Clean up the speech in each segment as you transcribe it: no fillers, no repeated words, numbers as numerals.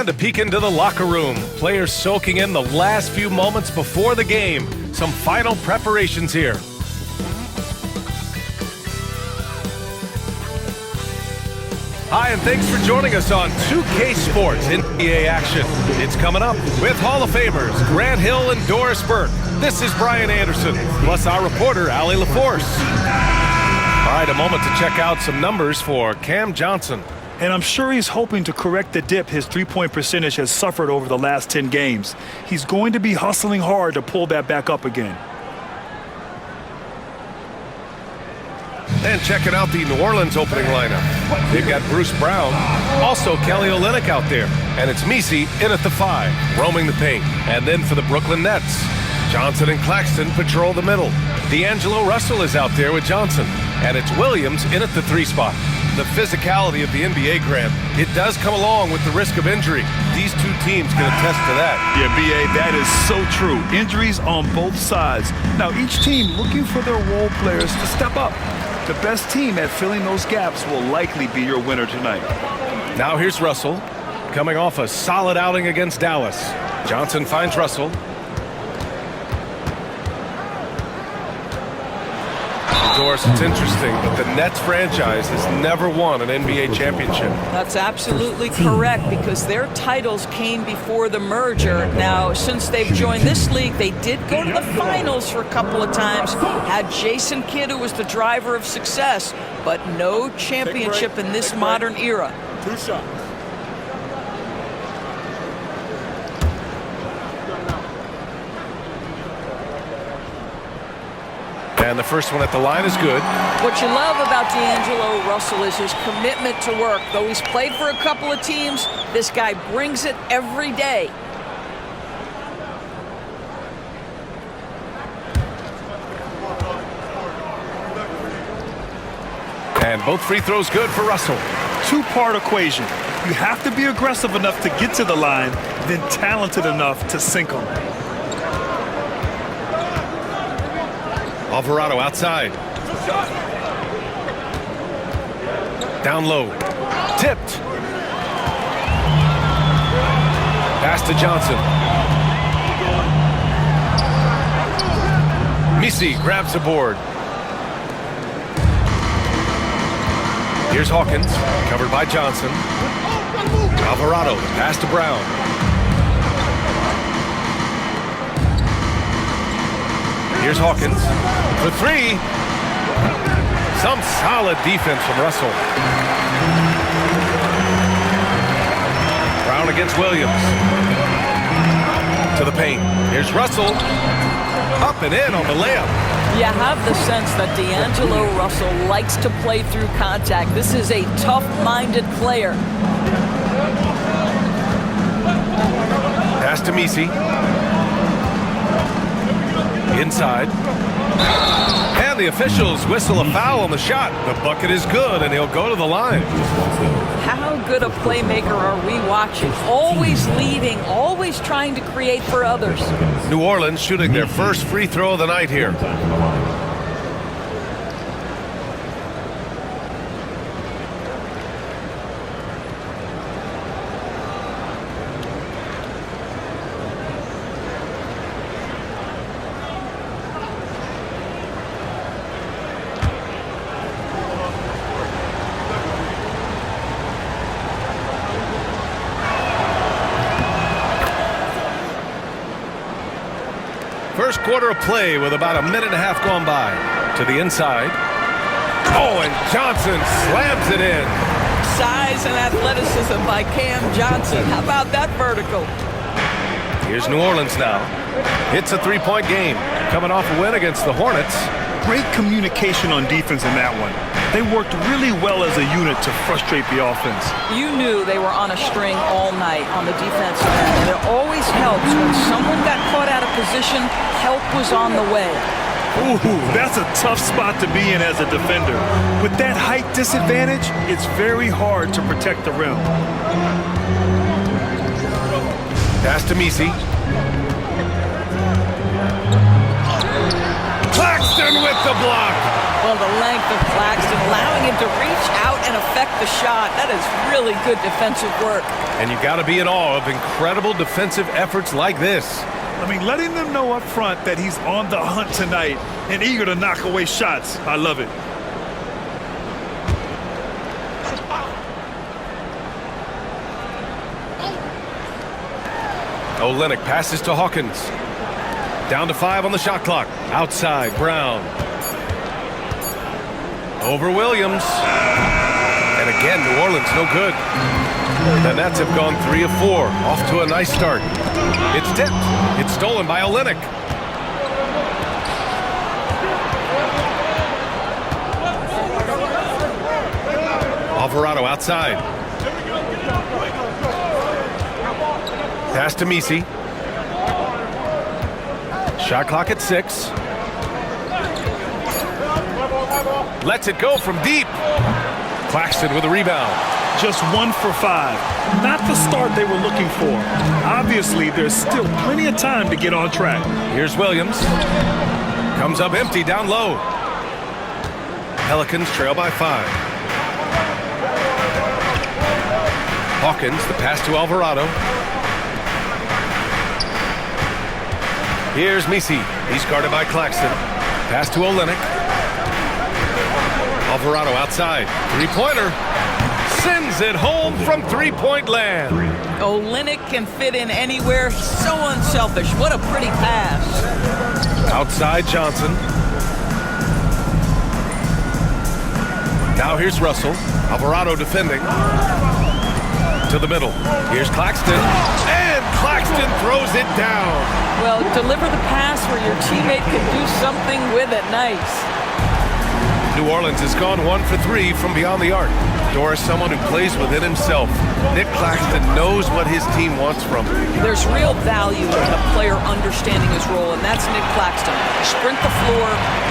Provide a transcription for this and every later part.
to peek into the locker room. Players soaking in the last few moments before the game. Some final preparations here. Hi, and thanks for joining us on 2K Sports NBA action. It's coming up with Hall of Famers Grant Hill and Doris Burke. This is Brian Anderson, plus our reporter, Allie LaForce. All right, a moment to check out some numbers for Cam Johnson. And I'm sure he's hoping to correct the dip his three-point percentage has suffered over the last 10 games. He's going to be hustling hard to pull that back up again. And checking out the New Orleans opening lineup. They've got Bruce Brown, also Kelly Olynyk out there. And it's Messi in at the 5, roaming the paint. And then for the Brooklyn Nets, Johnson and Claxton patrol the middle. D'Angelo Russell is out there with Johnson. And it's Williams in at the 3 spot. The physicality of the NBA, Grant, it does come along with the risk of injury. These two teams can attest to that. Yeah, B.A., that is so true. Injuries on both sides. Now, each team looking for their role players to step up. The best team at filling those gaps will likely be your winner tonight. Now here's Russell, coming off a solid outing against Dallas. Johnson finds Russell. Doris, it's interesting, but the Nets franchise has never won an NBA championship. That's absolutely correct, because their titles came before the merger. Now, since they've joined this league, they did go to the finals for a couple of times. Had Jason Kidd, who was the driver of success, but no championship in this modern era. 2 shots. And the first one at the line is good. What you love about D'Angelo Russell is his commitment to work. Though he's played for a couple of teams, this guy brings it every day. And both free throws good for Russell. Two-part equation. You have to be aggressive enough to get to the line, then talented enough to sink them. Alvarado outside. Down low. Tipped. Pass to Johnson. Messi grabs the board. Here's Hawkins, covered by Johnson. Alvarado, pass to Brown. Here's Hawkins for 3. Some solid defense from Russell. Brown against Williams. To the paint. Here's Russell. Up and in on the layup. You have the sense that D'Angelo Russell likes to play through contact. This is a tough-minded player. Pass to Messi. Inside. And the officials whistle a foul on the shot. The bucket is good, and he'll go to the line. How good a playmaker are we watching? Always leading, always trying to create for others. New Orleans shooting their first free throw of the night here. First quarter of play with about a minute and a half gone by. To the inside. Oh, and Johnson slams it in. Size and athleticism by Cam Johnson. How about that vertical? Here's New Orleans now. It's a 3-point game. Coming off a win against the Hornets. Great communication on defense in that one. They worked really well as a unit to frustrate the offense. You knew they were on a string all night on the defensive end, and it always helps when someone got caught out of position, help was on the way. Ooh, that's a tough spot to be in as a defender. With that height disadvantage, it's very hard to protect the rim. Pass to Messi. Claxton with the block. Well, the length of Claxton, allowing him to reach out and affect the shot. That is really good defensive work. And you got to be in awe of incredible defensive efforts like this. I mean, letting them know up front that he's on the hunt tonight and eager to knock away shots. I love it. Olynyk passes to Hawkins. Down to 5 on the shot clock. Outside, Brown. Over Williams. And again, New Orleans no good. The Nets have gone 3 of 4. Off to a nice start. It's tipped. It's stolen by Olynyk. Alvarado outside. Pass to Misi. Shot clock at 6. Lets it go from deep. Claxton with a rebound. Just 1 for 5. Not the start they were looking for. Obviously, there's still plenty of time to get on track. Here's Williams. Comes up empty down low. Pelicans trail by 5. Hawkins, the pass to Alvarado. Here's Misi. He's guarded by Claxton. Pass to Olynyk. Alvarado outside. Three-pointer. Sends it home from three-point land. Olynyk can fit in anywhere. So unselfish. What a pretty pass. Outside Johnson. Now here's Russell. Alvarado defending. To the middle. Here's Claxton. And Claxton throws it down. Well, deliver the pass where your teammate can do something with it. Nice. New Orleans has gone 1 for 3 from beyond the arc. Doris, someone who plays within himself. Nick Claxton knows what his team wants from him. There's real value in a player understanding his role, and that's Nick Claxton. Sprint the floor,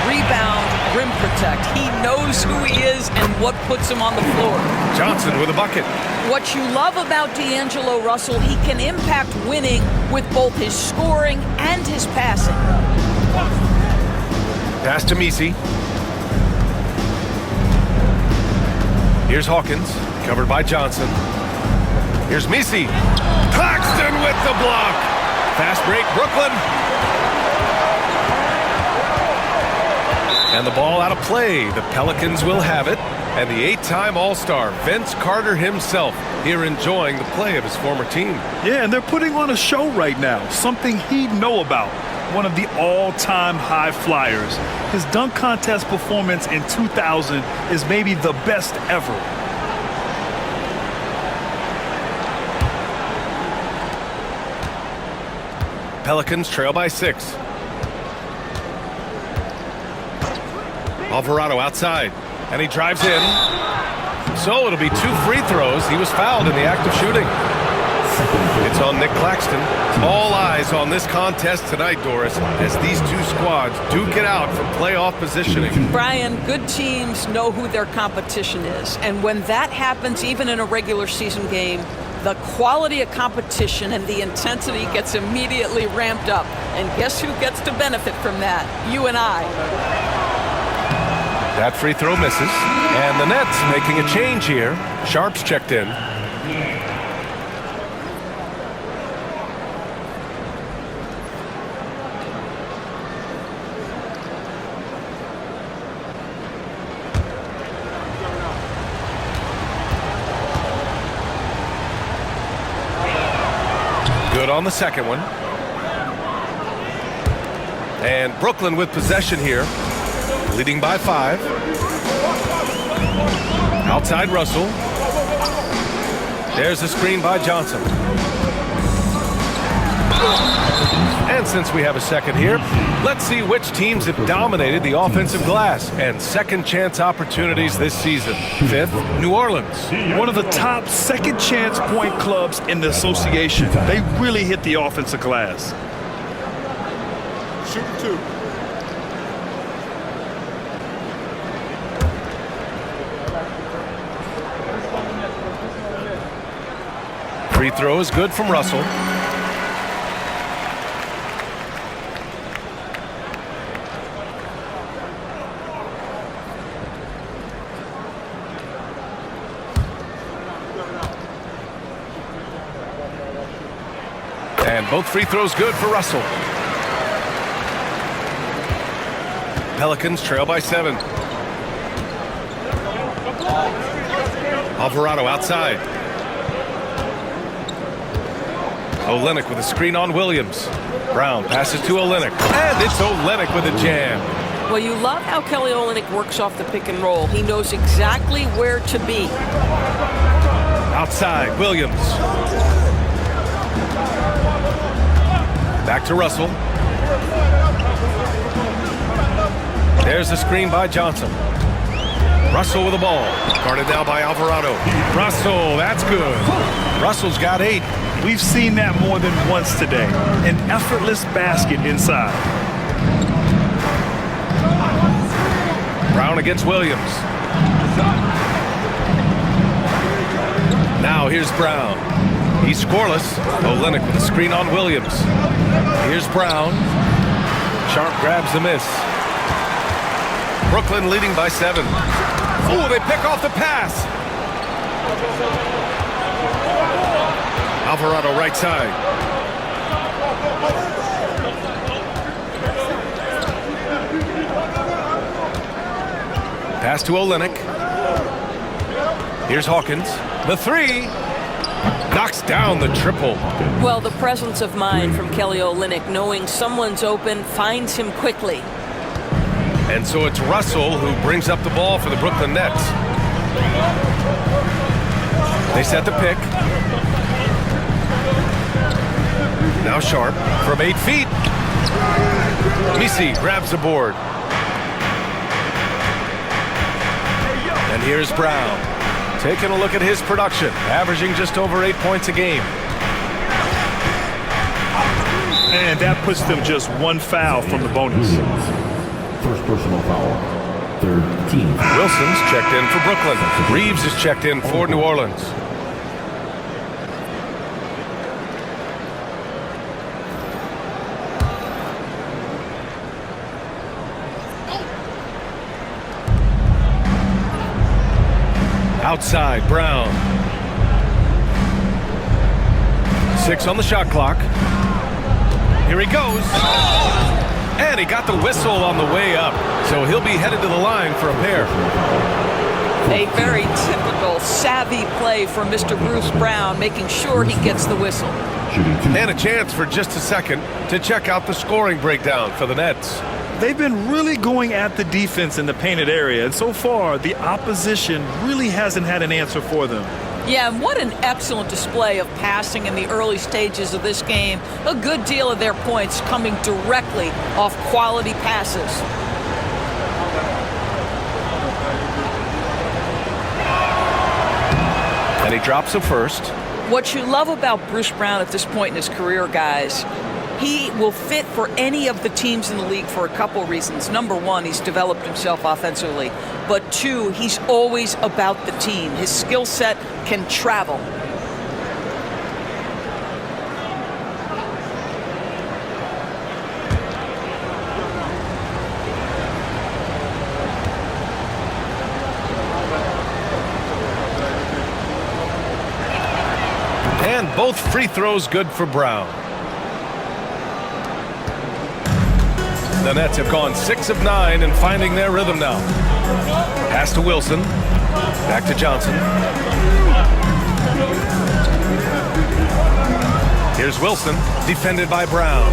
rebound, rim protect. He knows who he is and what puts him on the floor. Johnson with a bucket. What you love about D'Angelo Russell, he can impact winning with both his scoring and his passing. Pass to Misi. Here's Hawkins, covered by Johnson. Here's Misi. Claxton with the block. Fast break, Brooklyn. And the ball out of play. The Pelicans will have it. And the 8-time All-Star, Vince Carter himself, here enjoying the play of his former team. Yeah, and they're putting on a show right now, something he'd know about. One of the all-time high flyers. His dunk contest performance in 2000 is maybe the best ever. Pelicans trail by 6. Alvarado outside, and he drives in. So it'll be 2 free throws. He was fouled in the act of shooting. It's on Nick Claxton. All eyes on this contest tonight, Doris, as these two squads duke it out for playoff positioning. Brian, good teams know who their competition is. And when that happens, even in a regular season game, the quality of competition and the intensity gets immediately ramped up. And guess who gets to benefit from that? You and I. That free throw misses. And the Nets making a change here. Sharp's checked in. Good on the second one. And Brooklyn with possession here, leading by 5. Outside Russell. There's a screen by Johnson. And since we have a second here, let's see which teams have dominated the offensive glass and second chance opportunities this season. 5th, New Orleans. One of the top second chance point clubs in the association. They really hit the offensive glass. Shoot 2. Free throw is good from Russell. And both free throws good for Russell. Pelicans trail by 7. Alvarado outside. Olynyk with a screen on Williams. Brown passes to Olynyk. And it's Olynyk with a jam. Well, you love how Kelly Olynyk works off the pick and roll. He knows exactly where to be. Outside, Williams. Back to Russell. There's the screen by Johnson. Russell with the ball. Guarded now by Alvarado. Russell, that's good. Russell's got 8. We've seen that more than once today. An effortless basket inside. Brown against Williams. Now here's Brown. He's scoreless. Olynyk with a screen on Williams. Here's Brown. Sharp grabs the miss. Brooklyn leading by 7. Oh, they pick off the pass. Alvarado right side. Pass to Olynyk. Here's Hawkins. The 3. Knocks down the triple. Well, the presence of mind from Kelly Olynyk, knowing someone's open, finds him quickly. And so it's Russell who brings up the ball for the Brooklyn Nets. They set the pick. Now Sharp from 8 feet. Misi grabs the board. And here's Brown. Taking a look at his production, averaging just over 8 points a game. And that puts them just 1 foul from the bonus. First personal foul. Third team. Wilson's checked in for Brooklyn. Reeves is checked in for New Orleans. Outside, Brown. 6 on the shot clock. Here he goes. And he got the whistle on the way up. So he'll be headed to the line for a pair. A very typical, savvy play from Mr. Bruce Brown, making sure he gets the whistle. And a chance for just a second to check out the scoring breakdown for the Nets. They've been really going at the defense in the painted area, and so far, the opposition really hasn't had an answer for them. Yeah, and what an excellent display of passing in the early stages of this game. A good deal of their points coming directly off quality passes. And he drops a first. What you love about Bruce Brown at this point in his career, guys, he will fit for any of the teams in the league for a couple reasons. Number one, he's developed himself offensively. But 2, he's always about the team. His skill set can travel. And both free throws good for Brown. The Nets have gone 6 of 9 and finding their rhythm now. Pass to Wilson. Back to Johnson. Here's Wilson, defended by Brown.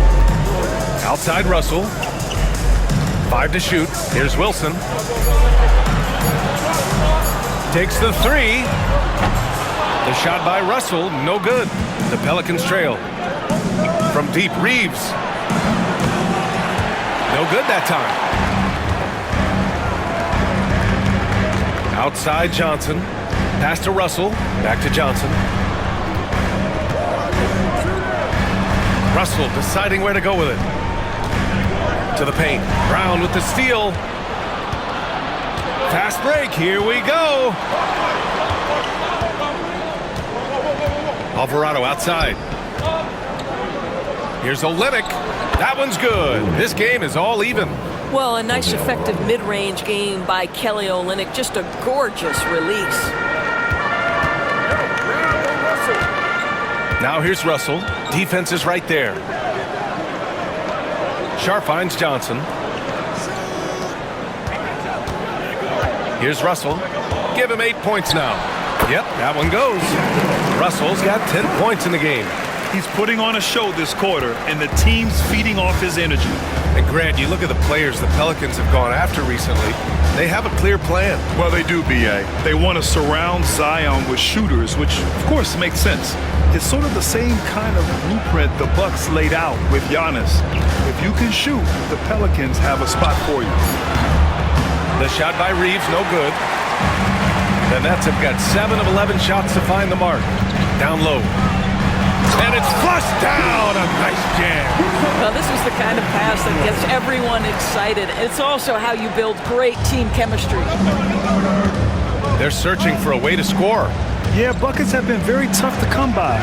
Outside Russell. 5 to shoot. Here's Wilson. Takes the 3. The shot by Russell, no good. The Pelicans trail. From deep, Reeves. No good that time. Outside Johnson. Pass to Russell. Back to Johnson. Russell deciding where to go with it. To the paint. Brown with the steal. Fast break. Here we go. Alvarado outside. Here's Olynyk. That one's good. This game is all even. Well, a nice effective mid-range game by Kelly Olynyk. Just a gorgeous release. Now here's Russell. Defense is right there. Sharp finds Johnson. Here's Russell. Give him 8 points now. Yep, that one goes. Russell's got 10 points in the game. He's putting on a show this quarter, and the team's feeding off his energy. And Grant, you look at the players the Pelicans have gone after recently. They have a clear plan. Well, they do, B.A. They want to surround Zion with shooters, which, of course, makes sense. It's sort of the same kind of blueprint the Bucks laid out with Giannis. If you can shoot, the Pelicans have a spot for you. The shot by Reeves, no good. The Nets have got 7 of 11 shots to find the mark. Down low. And it's flushed down. A nice jam. Well, this is the kind of pass that gets everyone excited. It's also how you build great team chemistry. They're searching for a way to score. Yeah, buckets have been very tough to come by.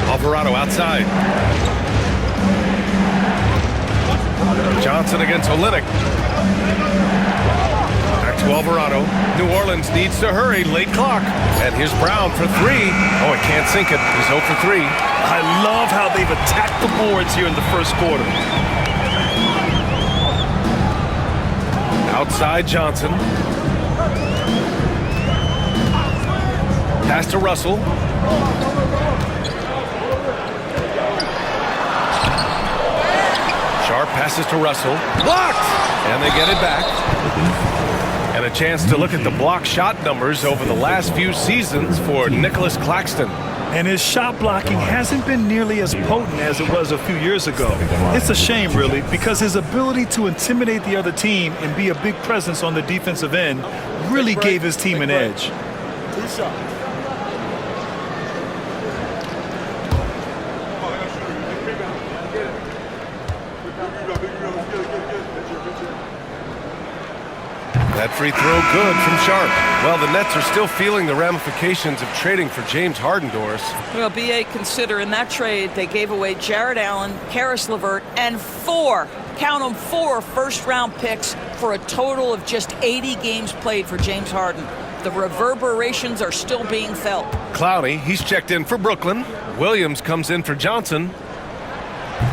Alvarado outside. Johnson against Olynyk. Back to Alvarado. New Orleans needs to hurry. Late clock. And here's Brown for 3. Oh, it can't sink it. He's 0 for 3. I love how they've attacked the boards here in the first quarter. Outside Johnson. Pass to Russell. Sharp passes to Russell. Blocked! And they get it back. And a chance to look at the block shot numbers over the last few seasons for Nicholas Claxton. And his shot blocking hasn't been nearly as potent as it was a few years ago. It's a shame, really, because his ability to intimidate the other team and be a big presence on the defensive end really gave his team an edge. That free throw good from Sharp. Well, the Nets are still feeling the ramifications of trading for James Harden, Doris. Well, B.A., consider in that trade they gave away Jared Allen, Karis LeVert, and 4, count them, 4 first-round picks for a total of just 80 games played for James Harden. The reverberations are still being felt. Clowney, he's checked in for Brooklyn. Williams comes in for Johnson.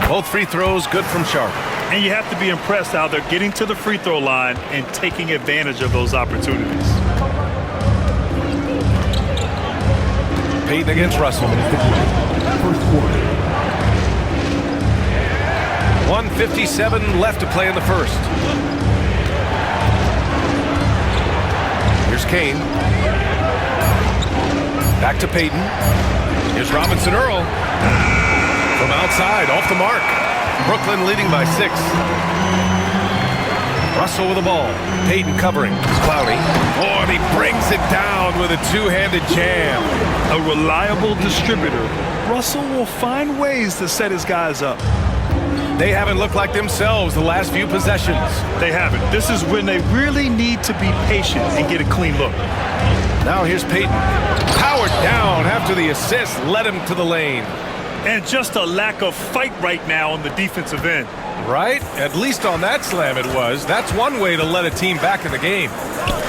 Both free throws good from Sharp. And you have to be impressed how they're getting to the free throw line and taking advantage of those opportunities. Payton against Russell. 1:57 left to play in the first. Here's Kane. Back to Payton. Here's Robinson Earl. From outside, off the mark. Brooklyn leading by 6. Russell with the ball. Payton covering. Clowney. Oh, and he brings it down with a two-handed jam. A reliable distributor. Russell will find ways to set his guys up. They haven't looked like themselves the last few possessions. They haven't. This is when they really need to be patient and get a clean look. Now here's Payton. Powered down after the assist led him to the lane. And just a lack of fight right now on the defensive end. Right? At least on that slam it was. That's one way to let a team back in the game.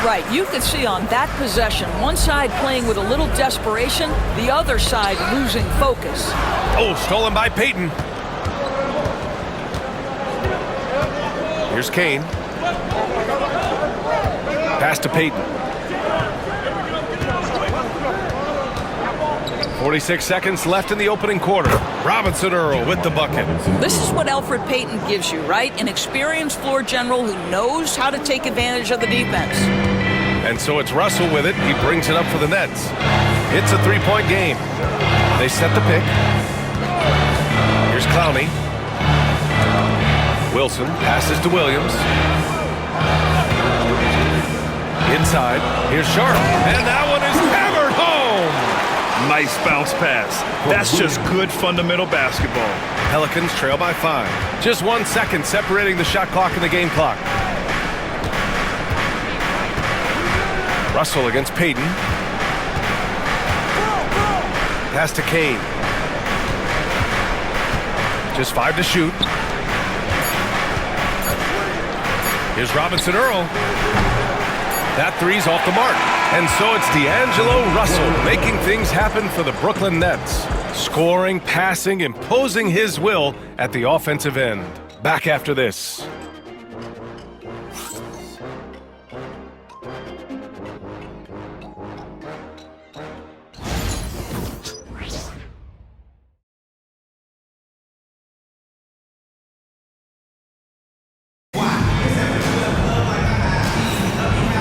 Right. You could see on that possession, one side playing with a little desperation, the other side losing focus. Oh, stolen by Payton. Here's Kane. Pass to Payton. 46 seconds left in the opening quarter. Robinson Earl with the bucket. This is what Elfrid Payton gives you, right? An experienced floor general who knows how to take advantage of the defense. And so it's Russell with it. He brings it up for the Nets. It's a three-point game. They set the pick. Here's Clowney. Wilson passes to Williams. Inside. Here's Sharp. And that one is hammered home. Nice bounce pass. That's just good fundamental basketball. Pelicans trail by 5. Just 1 second separating the shot clock and the game clock. Russell against Payton. Pass to Kane. Just 5 to shoot. Here's Robinson Earl. That three's off the mark. And so it's D'Angelo Russell making things happen for the Brooklyn Nets. Scoring, passing, imposing his will at the offensive end. Back after this.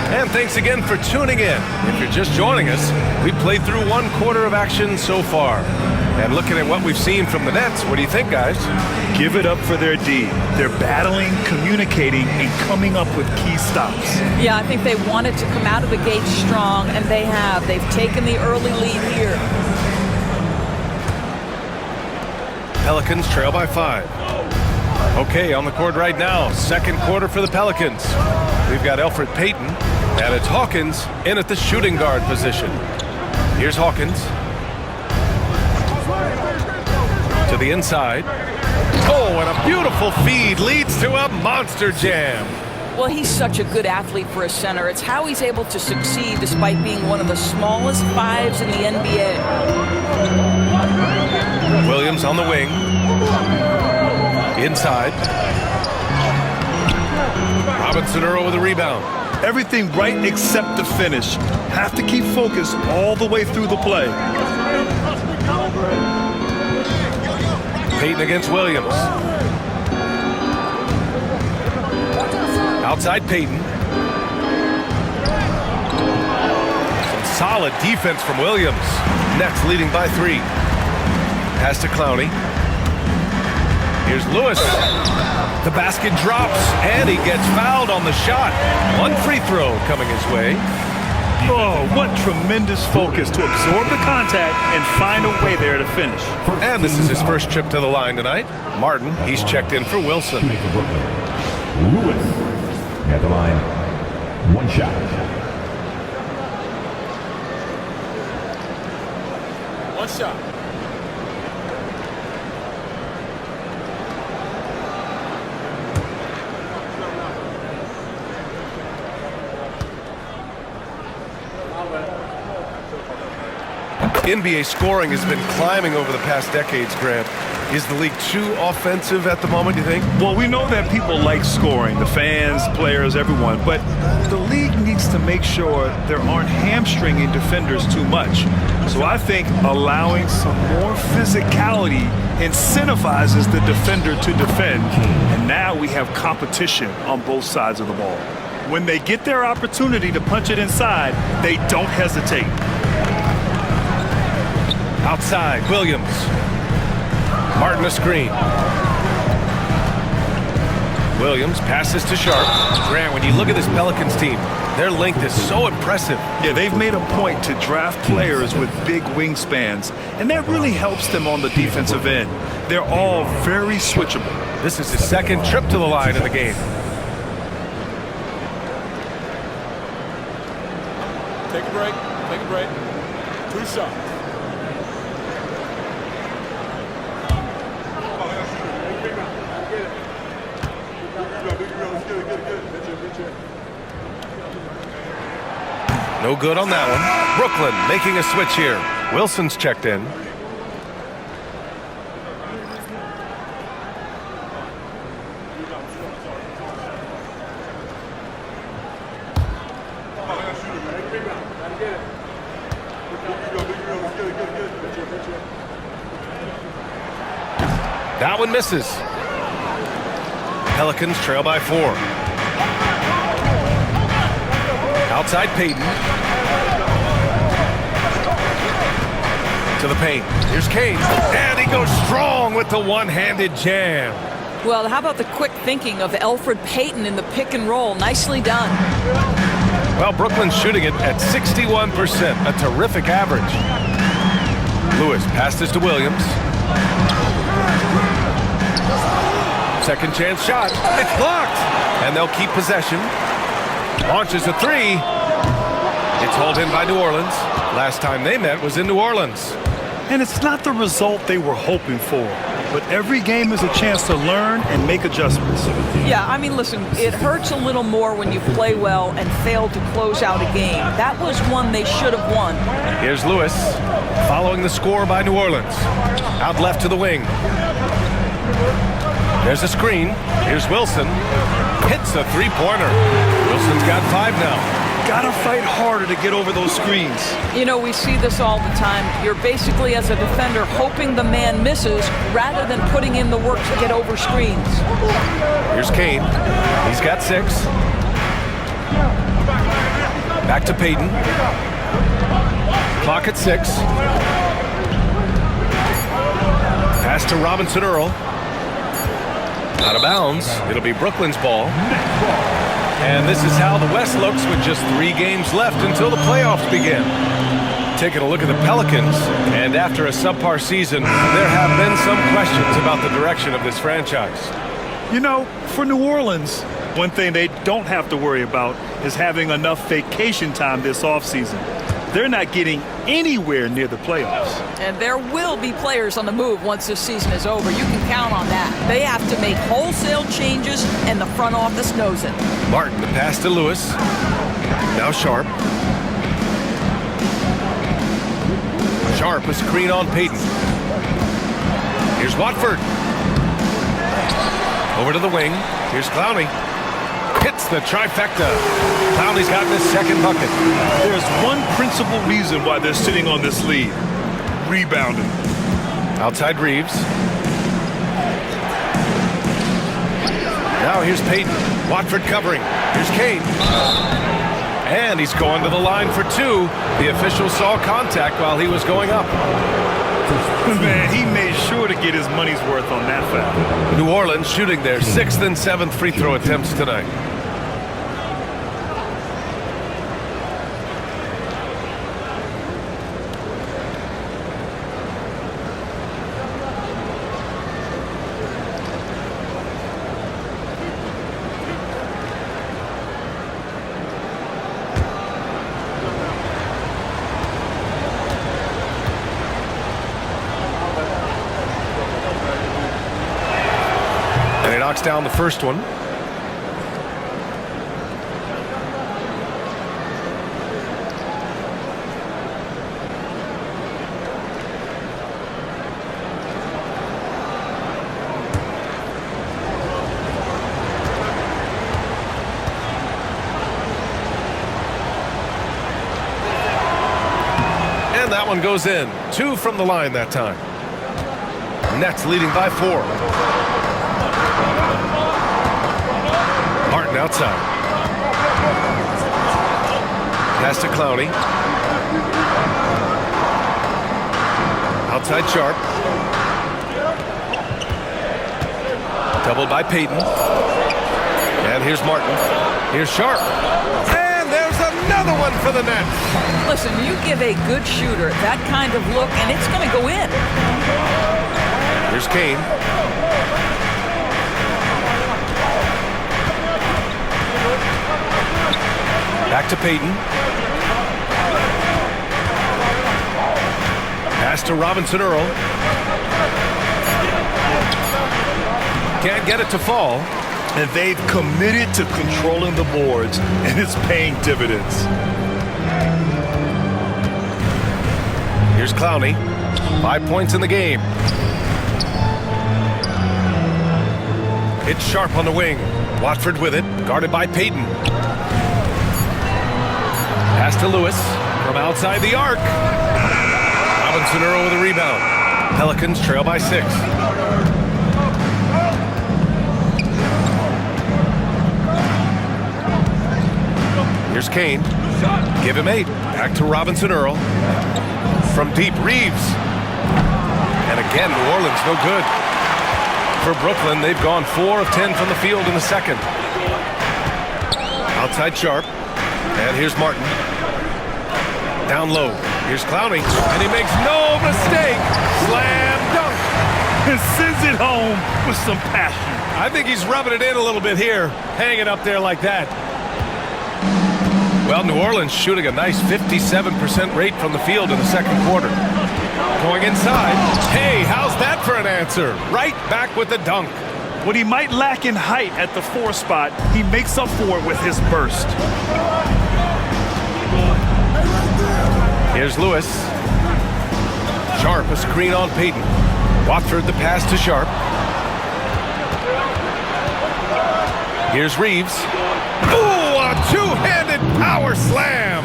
And thanks again for tuning in. If you're just joining us, we've played through 1 quarter of action so far. And looking at what we've seen from the Nets, what do you think, guys? Give it up for their D. They're battling, communicating, and coming up with key stops. Yeah, I think they wanted to come out of the gate strong, and they have. They've taken the early lead here. Pelicans trail by 5. Okay, on the court right now, 2nd quarter for the Pelicans. We've got Elfrid Payton, and it's Hawkins in at the shooting guard position. Here's Hawkins. To the inside. Oh, and a beautiful feed leads to a monster jam. Well, he's such a good athlete for a center. It's how he's able to succeed despite being one of the smallest 5s in the NBA. Williams on the wing. Inside. Robinson Earl with a rebound. Everything right except the finish. Have to keep focus all the way through the play. Payton against Williams. Outside Payton. Some solid defense from Williams. Nets leading by 3. Pass to Clowney. Here's Lewis. The basket drops, and he gets fouled on the shot. 1 free throw coming his way. Oh, what tremendous focus to absorb the contact and find a way there to finish. And this is his first trip to the line tonight. Martin, he's checked in for Wilson. Lewis at the line. 1 shot. One shot. NBA scoring has been climbing over the past decades, Grant. Is the league too offensive at the moment, you think? Well, we know that people like scoring, the fans, players, everyone, but the league needs to make sure there aren't hamstringing defenders too much. So I think allowing some more physicality incentivizes the defender to defend, and now we have competition on both sides of the ball. When they get their opportunity to punch it inside, they don't hesitate. Outside, Williams. Martin a screen. Williams passes to Sharp. Grant, when you look at this Pelicans team, their length is so impressive. Yeah, they've made a point to draft players with big wingspans, and that really helps them on the defensive end. They're all very switchable. This is his 2nd trip to the line in the game. Take a break. Take a break. 2 shots. No good on that one. Brooklyn making a switch here. Wilson's checked in. That one misses. Pelicans trail by 4. Outside Payton. To the paint. Here's Kane. And he goes strong with the one-handed jam. Well, how about the quick thinking of Elfrid Payton in the pick and roll? Nicely done. Well, Brooklyn's shooting it at 61%, a terrific average. Lewis passes to Williams. Second chance shot. It's blocked. And they'll keep possession. Launches a 3. It's hauled in by New Orleans. Last time they met was in New Orleans. And it's not the result they were hoping for. But every game is a chance to learn and make adjustments. Yeah, I mean, listen, it hurts a little more when you play well and fail to close out a game. That was one they should have won. Here's Lewis, following the score by New Orleans. Out left to the wing. There's a screen. Here's Wilson. Hits a three-pointer. Wilson's got 5 now. Gotta fight harder to get over those screens. You know, we see this all the time. You're basically, as a defender, hoping the man misses rather than putting in the work to get over screens. Here's Kane. He's got 6. Back to Payton. Clock at 6. Pass to Robinson Earl. Out of bounds. It'll be Brooklyn's ball. And this is how the West looks with just 3 games left until the playoffs begin. Taking a look at the Pelicans, and after a subpar season, there have been some questions about the direction of this franchise. You know, for New Orleans, one thing they don't have to worry about is having enough vacation time this offseason. They're not getting anywhere near the playoffs. And there will be players on the move once this season is over. You can count on that. They have to make wholesale changes, and the front office knows it. Martin, the pass to Lewis. Now Sharp. Sharp, a screen on Payton. Here's Watford. Over to the wing. Here's Clowney. Hits the trifecta. Clowney's gotten his second bucket. There's one principal reason why they're sitting on this lead. Rebounding. Outside Reeves. Now here's Payton. Watford covering. Here's Kane. And he's going to the line for 2. The official saw contact while he was going up. Man, he made sure to get his money's worth on that foul. New Orleans shooting their 6th and 7th free throw attempts tonight. Knocks down the first one. And that one goes in. 2 from the line that time. Nets leading by 4. Martin outside. Pass to Clowney. Outside Sharp. Doubled by Payton. And here's Martin. Here's Sharp. And there's another one for the Nets. Listen, you give a good shooter that kind of look, and it's going to go in. Here's Kane. Back to Payton. Pass to Robinson Earl. Can't get it to fall. And they've committed to controlling the boards, and it's paying dividends. Here's Clowney. 5 points in the game. It's Sharp on the wing. Watford with it, guarded by Payton. Pass to Lewis from outside the arc. Robinson Earl with a rebound. Pelicans trail by 6. Here's Kane. Give him 8. Back to Robinson Earl. From deep, Reeves. And again, New Orleans no good. For Brooklyn, they've gone 4 of 10 from the field in the second. Outside Sharp. And here's Martin. Down low. Here's Clowney. And he makes no mistake. Slam dunk. And sends it home with some passion. I think he's rubbing it in a little bit here. Hanging up there like that. Well, New Orleans shooting a nice 57% rate from the field in the second quarter. Going inside. Hey, how's that for an answer? Right back with the dunk. What he might lack in height at the 4 spot, he makes up for it with his burst. Here's Lewis. Sharp, a screen on Payton. Watford the pass to Sharp. Here's Reeves. Ooh, a two-handed power slam.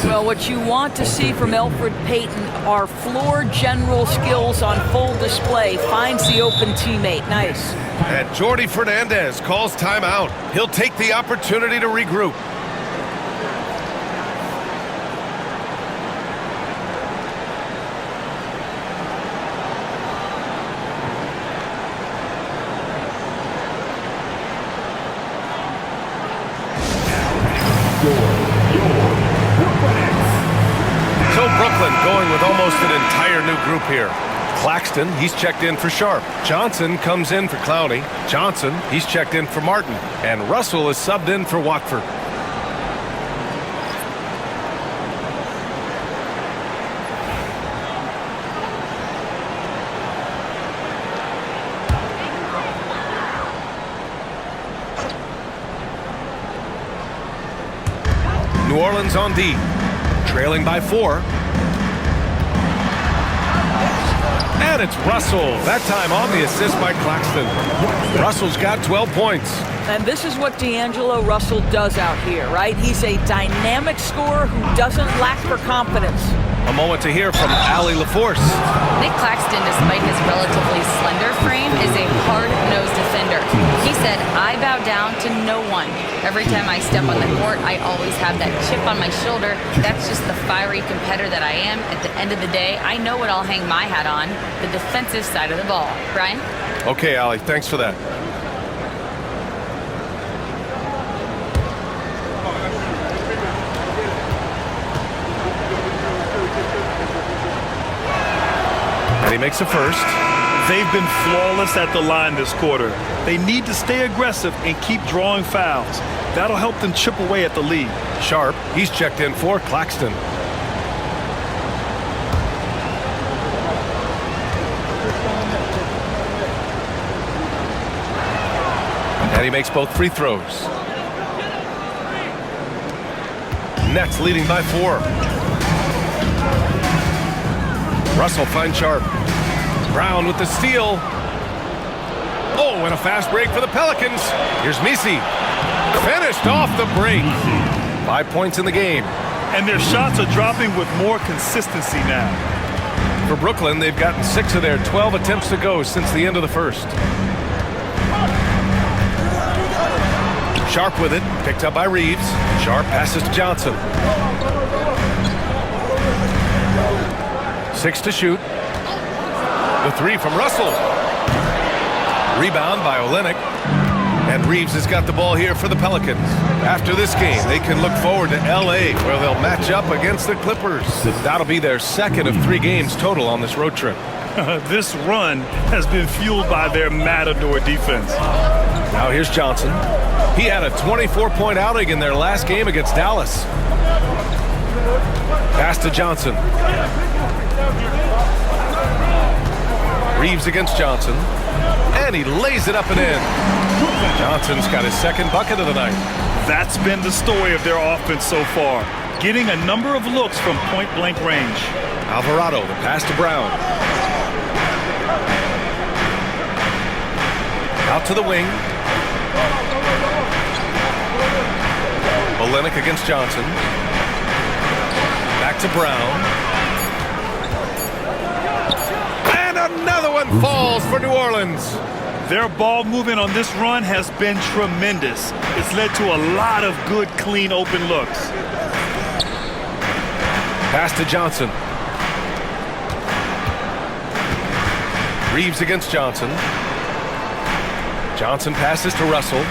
Well, what you want to see from Elfrid Payton are floor general skills on full display. Finds the open teammate. Nice. And Jordi Fernandez calls timeout. He'll take the opportunity to regroup. So Brooklyn going with almost an entire new group here. Claxton, he's checked in for Sharp. Johnson comes in for Clowney. Johnson, he's checked in for Martin. And Russell is subbed in for Watford. New Orleans on D, trailing by 4. And it's Russell, that time on the assist by Claxton. Russell's got 12 points. And this is what D'Angelo Russell does out here, right? He's a dynamic scorer who doesn't lack for confidence. A moment to hear from Allie LaForce. Nick Claxton, despite his relatively slender frame, is a hard-nosed defender. He said, "I bow down to no one. Every time I step on the court, I always have that chip on my shoulder. That's just the fiery competitor that I am. At the end of the day, I know what I'll hang my hat on, the defensive side of the ball." Brian? Okay, Allie, thanks for that. And he makes a first. They've been flawless at the line this quarter. They need to stay aggressive and keep drawing fouls. That'll help them chip away at the lead. Sharp, he's checked in for Claxton. And he makes both free throws. Nets leading by 4. Russell finds Sharp. Brown with the steal. Oh, and a fast break for the Pelicans. Here's Misi. Finished off the break. 5 points in the game. And their shots are dropping with more consistency now. For Brooklyn, they've gotten 6 of their 12 attempts to go since the end of the first. Sharp with it. Picked up by Reeves. Sharp passes to Johnson. 6 to shoot. The 3 from Russell. Rebound by Olynyk. And Reeves has got the ball here for the Pelicans. After this game, they can look forward to L.A., where they'll match up against the Clippers. That'll be their second of 3 games total on this road trip. This run has been fueled by their matador defense. Now here's Johnson. He had a 24-point outing in their last game against Dallas. Pass to Johnson. Reeves against Johnson. And he lays it up and in. Johnson's got his second bucket of the night. That's been the story of their offense so far. Getting a number of looks from point-blank range. Alvarado, the pass to Brown. Out to the wing. Olynyk against Johnson. Back to Brown. And another one falls for New Orleans. Their ball movement on this run has been tremendous. It's led to a lot of good, clean, open looks. Pass to Johnson. Reeves against Johnson. Johnson passes to Russell.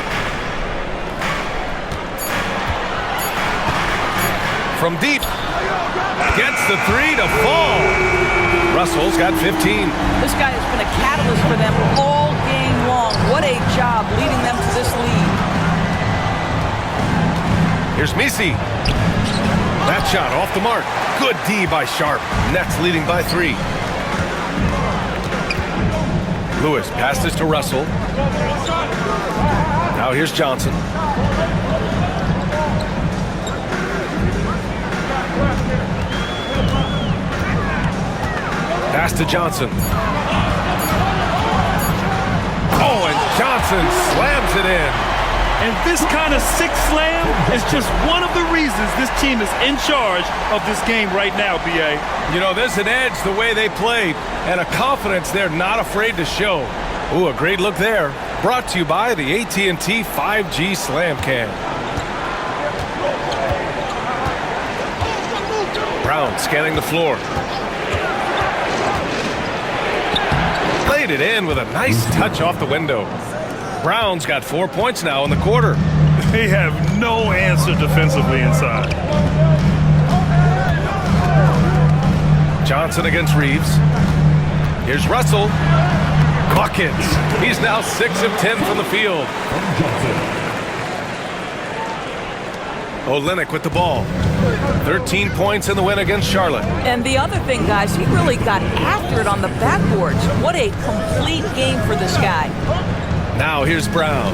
From deep. Gets the 3 to fall. Russell's got 15. This guy has been a catalyst for them all game long. What a job leading them to this lead. Here's Misi. That shot off the mark. Good D by Sharp. Nets leading by 3. Lewis passes to Russell. Now here's Johnson. Pass to Johnson. Oh, and Johnson slams it in. And this kind of sick slam is just one of the reasons this team is in charge of this game right now, B.A. You know, there's an edge the way they played and a confidence they're not afraid to show. Ooh, a great look there. Brought to you by the AT&T 5G Slam Cam. Brown scanning the floor. Played it in with a nice touch off the window. Brown's got 4 points now in the quarter. They have no answer defensively inside. Johnson against Reeves. Here's Russell. Buckets. He's now 6 of 10 from the field. Olynyk with the ball. 13 points in the win against Charlotte. And the other thing, guys, he really got after it on the backboards. What a complete game for this guy. Now here's Brown.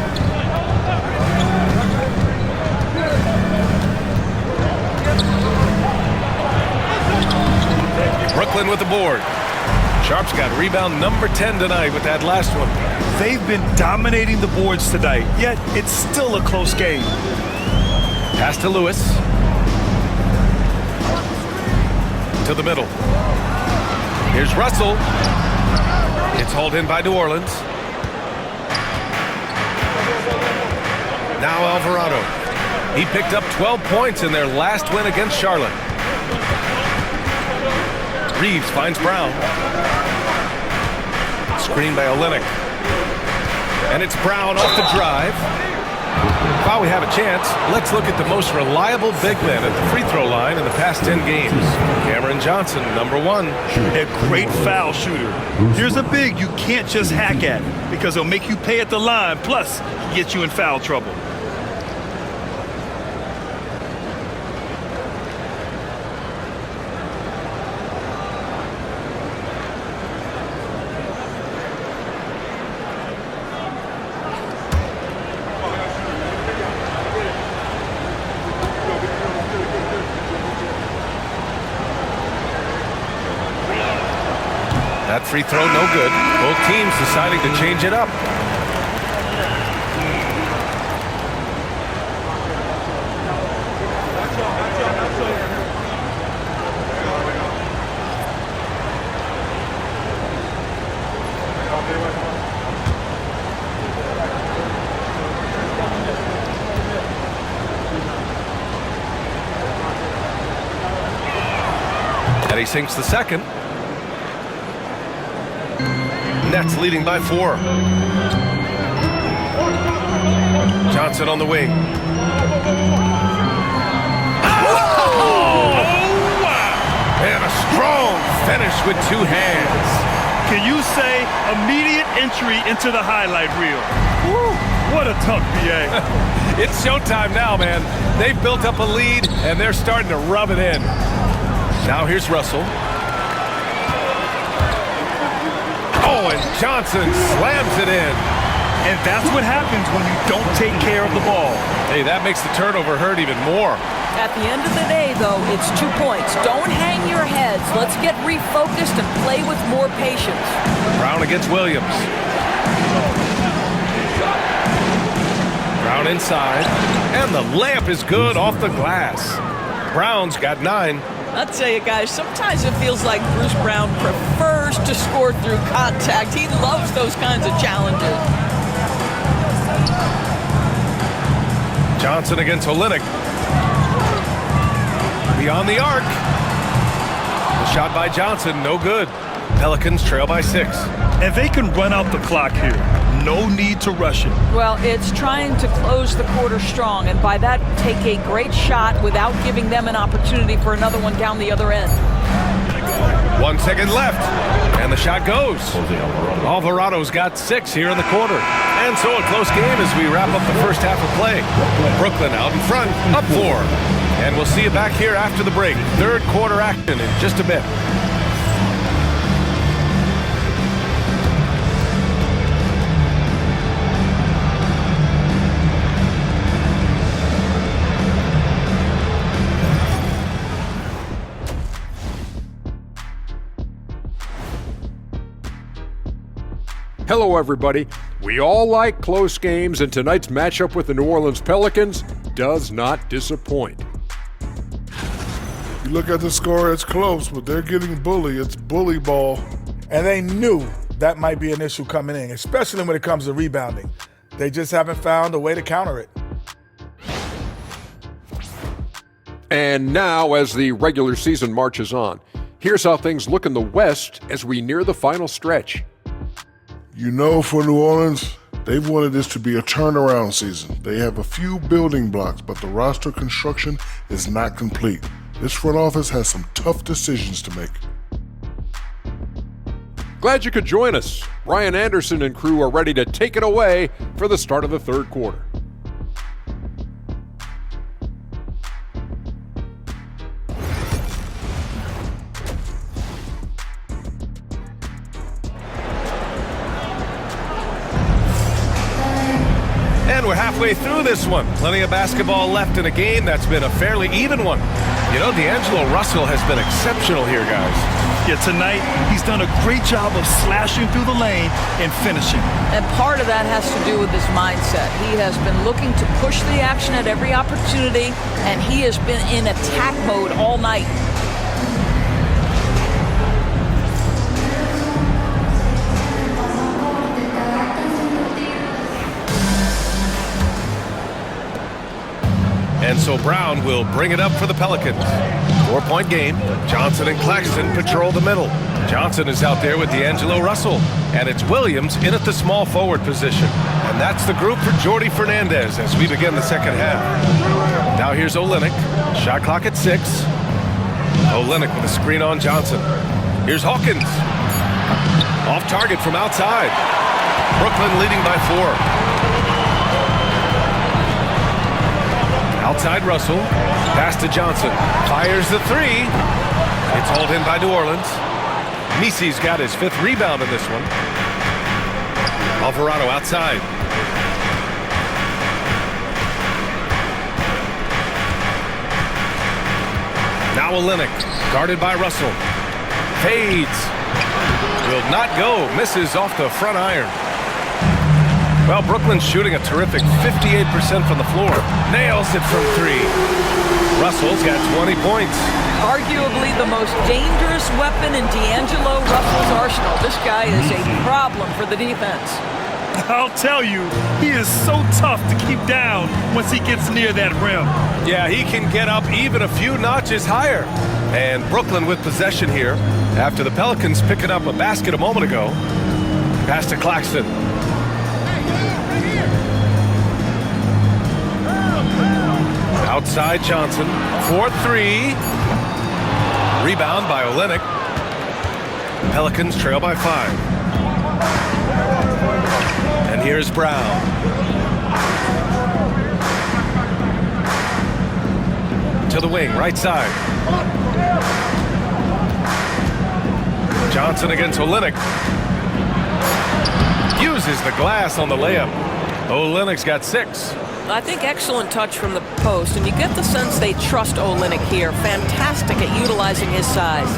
Brooklyn with the board. Sharp's got rebound number 10 tonight with that last one. They've been dominating the boards tonight, yet it's still a close game. Pass to Lewis. To the middle. Here's Russell. It's hauled in by New Orleans. Now Alvarado. He picked up 12 points in their last win against Charlotte. Reeves finds Brown. Screen by Olynyk. And it's Brown off the drive. While we have a chance, let's look at the most reliable big men at the free throw line in the past 10 games. Cameron Johnson, number 1. A great foul shooter. Here's a big you can't just hack at because he'll make you pay at the line, plus he gets you in foul trouble. That free throw, no good. Both teams deciding to change it up. And he sinks the second. Nets leading by 4. Johnson on the wing. Oh! And a strong finish with 2 hands. Can you say immediate entry into the highlight reel? Woo, what a tough BA. It's showtime now, man. They've built up a lead, and they're starting to rub it in. Now here's Russell. Oh, and Johnson slams it in. And that's what happens when you don't take care of the ball. Hey, that makes the turnover hurt even more. At the end of the day, though, it's 2 points. Don't hang your heads. Let's get refocused and play with more patience. Brown against Williams. Brown inside. And the layup is good off the glass. Brown's got 9. I'll tell you guys, sometimes it feels like Bruce Brown prefers to score through contact. He loves those kinds of challenges. Johnson against Olynyk. Beyond the arc. The shot by Johnson, no good. Pelicans trail by 6. And they can run out the clock here. No need to rush it. Well, it's trying to close the quarter strong, and by that, take a great shot without giving them an opportunity for another one down the other end. 1 second left, and the shot goes. Alvarado's got 6 here in the quarter. And so a close game as we wrap up the first half of play. Brooklyn out in front, up 4. And we'll see you back here after the break. Third quarter action in just a bit. Hello, everybody. We all like close games, and tonight's matchup with the New Orleans Pelicans does not disappoint. You look at the score, it's close, but they're getting bullied. It's bully ball. And they knew that might be an issue coming in, especially when it comes to rebounding. They just haven't found a way to counter it. And now, as the regular season marches on, here's how things look in the West as we near the final stretch. You know, for New Orleans, they've wanted this to be a turnaround season. They have a few building blocks, but the roster construction is not complete. This front office has some tough decisions to make. Glad you could join us. Ryan Anderson and crew are ready to take it away for the start of the third quarter. And we're halfway through this one. Plenty of basketball left in a game that's been a fairly even one. You know, D'Angelo Russell has been exceptional here, guys. Yeah, tonight he's done a great job of slashing through the lane and finishing. And part of that has to do with his mindset. He has been looking to push the action at every opportunity, and he has been in attack mode all night. And so Brown will bring it up for the Pelicans. 4-point game. Johnson and Claxton patrol the middle. Johnson is out there with D'Angelo Russell. And it's Williams in at the small forward position. And that's the group for Jordi Fernandez as we begin the second half. Now here's Olynyk. Shot clock at 6. Olynyk with a screen on Johnson. Here's Hawkins. Off target from outside. Brooklyn leading by 4. Outside Russell, pass to Johnson, fires the 3. It's hauled in by New Orleans. Misi's got his 5th rebound in this one. Alvarado outside. Now Olynyk, guarded by Russell. Fades. Will not go, misses off the front iron. Well, Brooklyn's shooting a terrific 58% from the floor. Nails it from 3. Russell's got 20 points. Arguably the most dangerous weapon in D'Angelo Russell's arsenal. This guy is a problem for the defense. I'll tell you, he is so tough to keep down once he gets near that rim. Yeah, he can get up even a few notches higher. And Brooklyn with possession here after the Pelicans picking up a basket a moment ago. Pass to Claxton. Outside Johnson, 4-3. Rebound by Olynyk. Pelicans trail by 5. And here's Brown. To the wing, right side. Johnson against Olynyk. Uses the glass on the layup. Olynyk's got 6. I think excellent touch from the post, and you get the sense they trust Olynyk here. Fantastic at utilizing his size.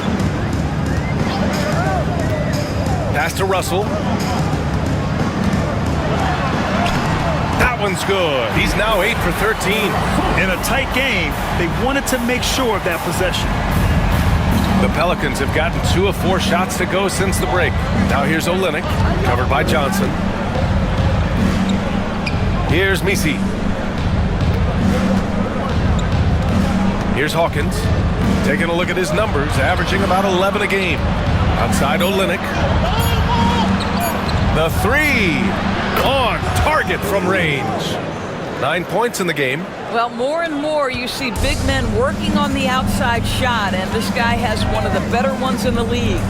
Pass to Russell. That one's good. He's now 8 for 13. In a tight game, they wanted to make sure of that possession. The Pelicans have gotten 2 of 4 shots to go since the break. Now here's Olynyk, covered by Johnson. Here's Misi. Here's Hawkins, taking a look at his numbers, averaging about 11 a game. Outside Olynyk. The 3 on target from range. 9 points in the game. Well, more and more you see big men working on the outside shot, and this guy has one of the better ones in the league.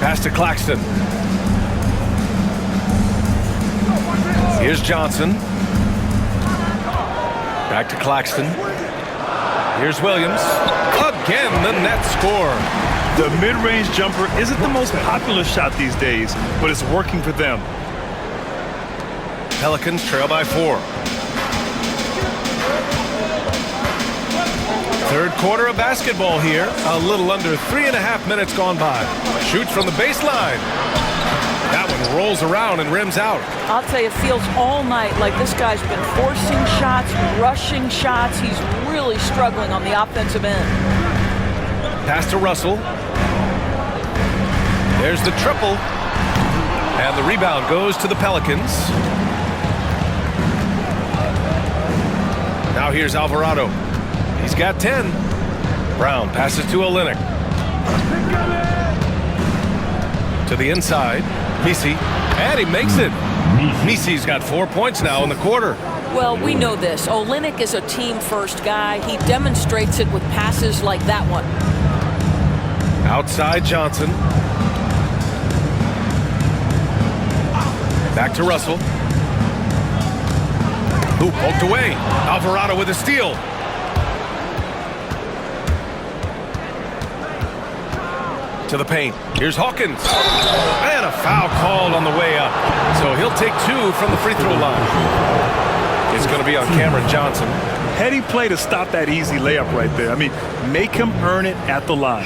Pass to Claxton. Here's Johnson. Back to Claxton. Here's Williams. Again, the net score. The mid-range jumper isn't the most popular shot these days, but it's working for them. Pelicans trail by 4. Third quarter of basketball here. A little under 3.5 minutes gone by. Shoots from the baseline. That one rolls around and rims out. I'll tell you, it feels all night like this guy's been forcing shots, rushing shots. He's really struggling on the offensive end. Pass to Russell. There's the triple. And the rebound goes to the Pelicans. Now here's Alvarado. He's got 10. Brown passes to Olynyk. To the inside. Misi. And he makes it. Misi's got 4 points now in the quarter. Well, we know this. Olynyk is a team-first guy. He demonstrates it with passes like that one. Outside Johnson. Back to Russell. Who poked away. Alvarado with a steal. To the paint. Here's Hawkins. And a foul called on the way up. So he'll take 2 from the free throw line. It's going to be on Cameron Johnson. Heady play to stop that easy layup right there. I mean, make him earn it at the line.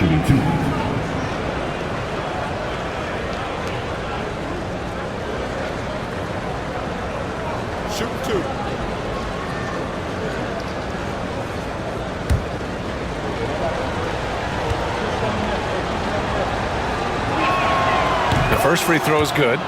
Shoot 2. The first free throw is good.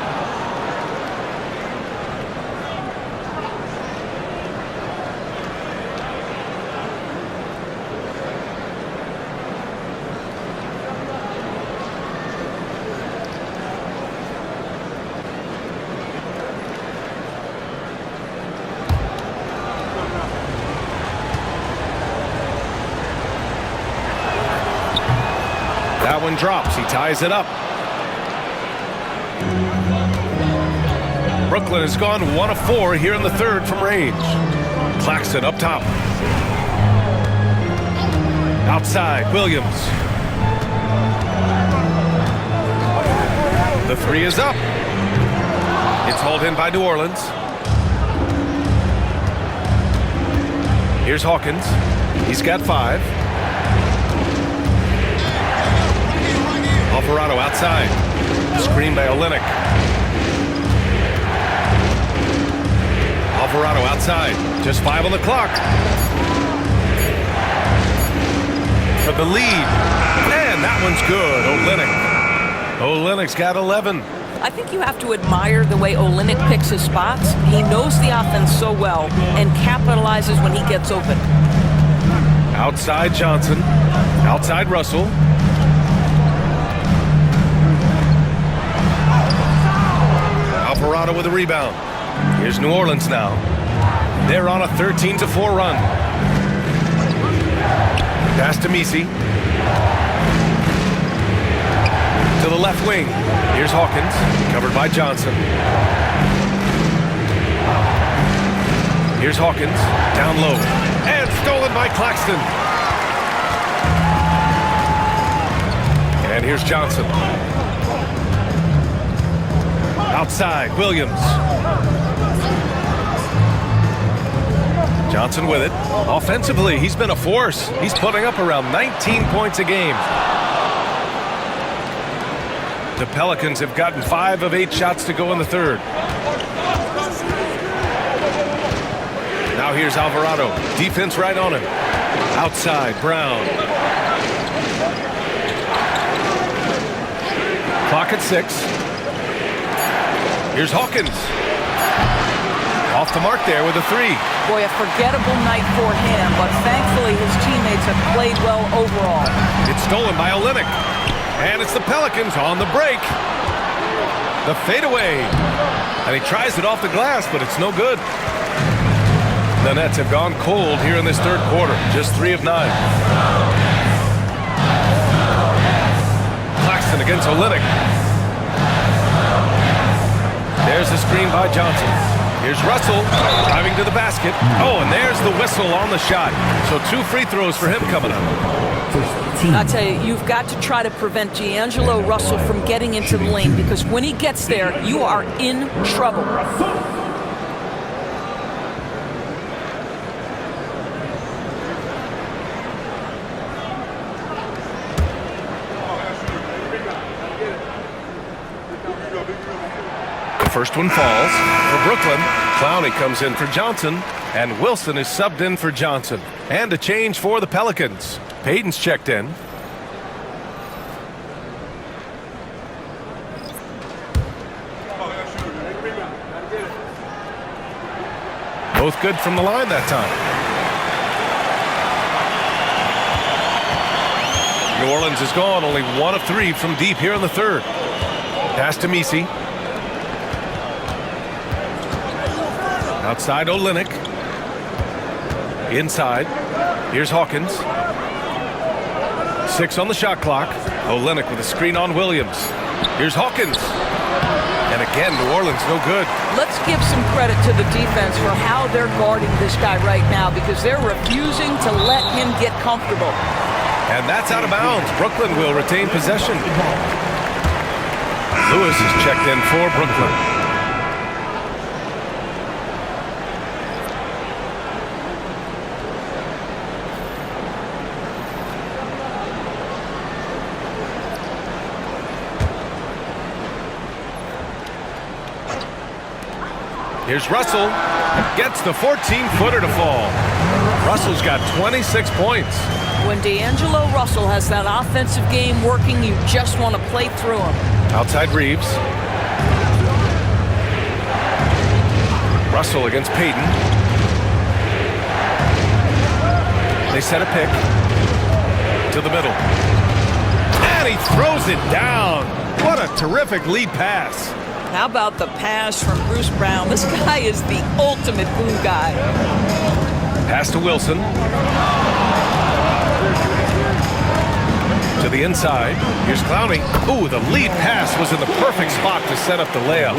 That one drops. He ties it up. Brooklyn has gone 1 of 4 here in the third from range. Claxton up top. Outside, Williams. The 3 is up. It's hauled in by New Orleans. Here's Hawkins. He's got 5. Alvarado outside. Screen by Olynyk. Alvarado outside. Just 5 on the clock. For the lead. And that one's good. Olynyk's got 11. I think you have to admire the way Olynyk picks his spots. He knows the offense so well and capitalizes when he gets open. Outside Johnson. Outside Russell. Alvarado with a rebound. Here's New Orleans now. They're on a 13-4 run. Pass to Misi. To the left wing. Here's Hawkins. Covered by Johnson. Here's Hawkins. Down low. And stolen by Claxton. And here's Johnson. Outside, Williams. Johnson with it. Offensively, he's been a force. He's putting up around 19 points a game. The Pelicans have gotten 5 of 8 shots to go in the third. Now here's Alvarado. Defense right on him. Outside, Brown. Clock at 6. Here's Hawkins. Off the mark there with a 3. Boy, a forgettable night for him, but thankfully his teammates have played well overall. It's stolen by Olynyk. And it's the Pelicans on the break. The fadeaway. And he tries it off the glass, but it's no good. The Nets have gone cold here in this third quarter. Just 3 of 9. Claxton against Olynyk. There's the screen by Johnson. Here's Russell driving to the basket. Oh, and there's the whistle on the shot. So 2 free throws for him coming up. I tell you, you've got to try to prevent D'Angelo Russell from getting into the lane, because when he gets there, you are in trouble. First one falls for Brooklyn. Clowney comes in for Johnson, and Wilson is subbed in for Johnson. And a change for the Pelicans. Payton's checked in. Both good from the line that time. New Orleans is gone, only 1 of 3 from deep here in the third. Pass to Messi. Outside Olynyk. Inside. Here's Hawkins. 6 on the shot clock. Olynyk with a screen on Williams. Here's Hawkins. And again, New Orleans no good. Let's give some credit to the defense for how they're guarding this guy right now because they're refusing to let him get comfortable. And that's out of bounds. Brooklyn will retain possession. Lewis is checked in for Brooklyn. Here's Russell. Gets the 14-footer to fall. Russell's got 26 points. When D'Angelo Russell has that offensive game working, you just want to play through him. Outside Reeves. Russell against Payton. They set a pick to the middle. And he throws it down. What a terrific lead pass. How about the pass from Bruce Brown? This guy is the ultimate boom guy. Pass to Wilson. To the inside. Here's Clowney. Ooh, the lead pass was in the perfect spot to set up the layup.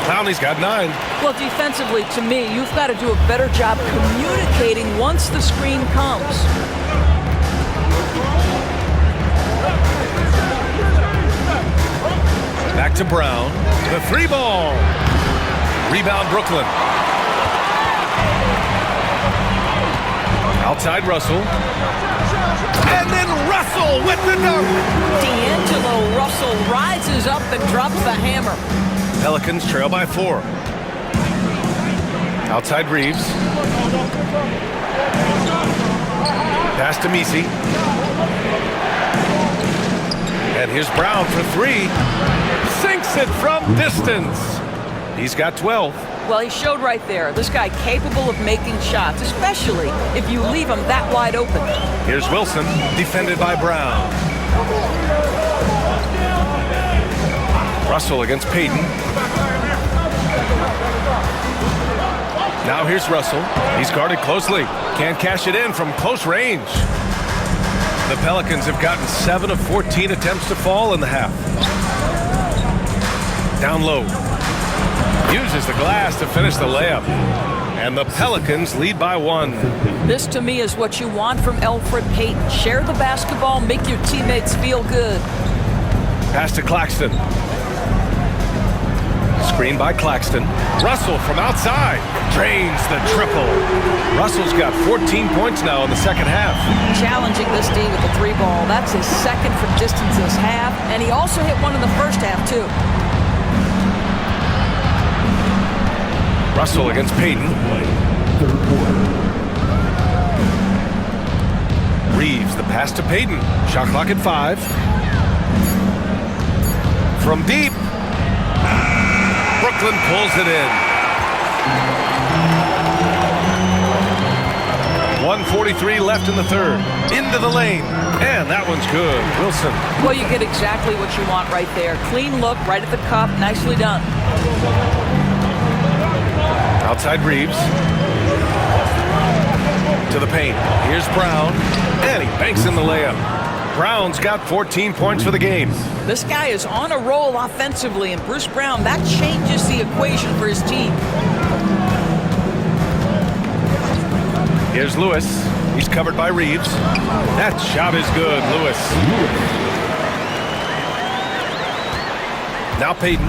Clowney's got 9. Well, defensively, to me, you've got to do a better job communicating once the screen comes. Back to Brown. The 3-ball. Rebound Brooklyn. Outside Russell. And then Russell with the dunk. D'Angelo Russell rises up and drops the hammer. Pelicans trail by 4. Outside Reeves. Pass to Messi. And here's Brown for 3. Sinks it from distance. He's got 12. Well, he showed right there. This guy capable of making shots, especially if you leave him that wide open. Here's Wilson, defended by Brown. Russell against Payton. Now here's Russell. He's guarded closely. Can't cash it in from close range. The Pelicans have gotten 7 of 14 attempts to fall in the half. Down low. Uses the glass to finish the layup. And the Pelicans lead by 1. This, to me, is what you want from Elfrid Payton. Share the basketball, make your teammates feel good. Pass to Claxton. Screen by Claxton. Russell from outside. Drains the triple. Russell's got 14 points now in the second half. Challenging this D with the 3-ball. That's his second from distance this half. And he also hit one in the first half, too. Russell against Payton. Reeves, the pass to Payton. Shot clock at 5. From deep. Brooklyn pulls it in. 1:43 left in the third. Into the lane. And that one's good. Wilson. Well, you get exactly what you want right there. Clean look, right at the cup. Nicely done. Outside Reeves. To the paint. Here's Brown. And he banks in the layup. Brown's got 14 points for the game. This guy is on a roll offensively, and Bruce Brown, that changes the equation for his team. Here's Lewis. He's covered by Reeves. That shot is good, Lewis. Now Payton.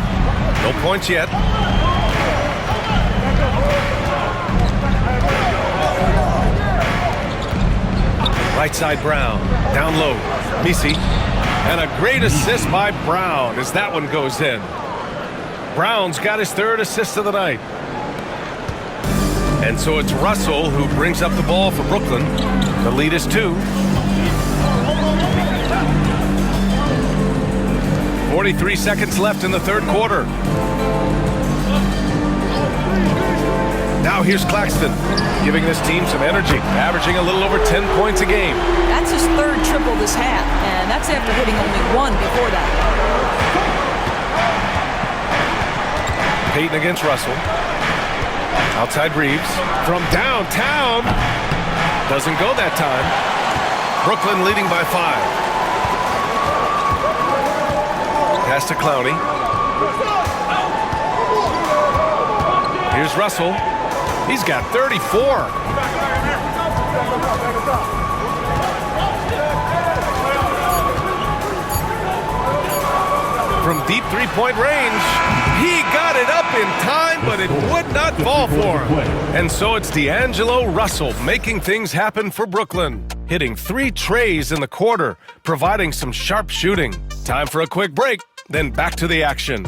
No points yet. Right side Brown. Down low. Messi. And a great assist by Brown as that one goes in. Brown's got his third assist of the night. And so it's Russell who brings up the ball for Brooklyn. The lead is 2. 43 seconds left in the third quarter. Now here's Claxton, giving this team some energy, averaging a little over 10 points a game. That's his third triple this half, and that's after hitting only 1 before that. Payton against Russell. Outside Reeves. From downtown. Doesn't go that time. Brooklyn leading by 5. Pass to Clowney. Here's Russell. He's got 34. From deep three-point range, he got it up in time, but it would not fall for him. And so it's D'Angelo Russell making things happen for Brooklyn, hitting 3 trays in the quarter, providing some sharp shooting. Time for a quick break, then back to the action.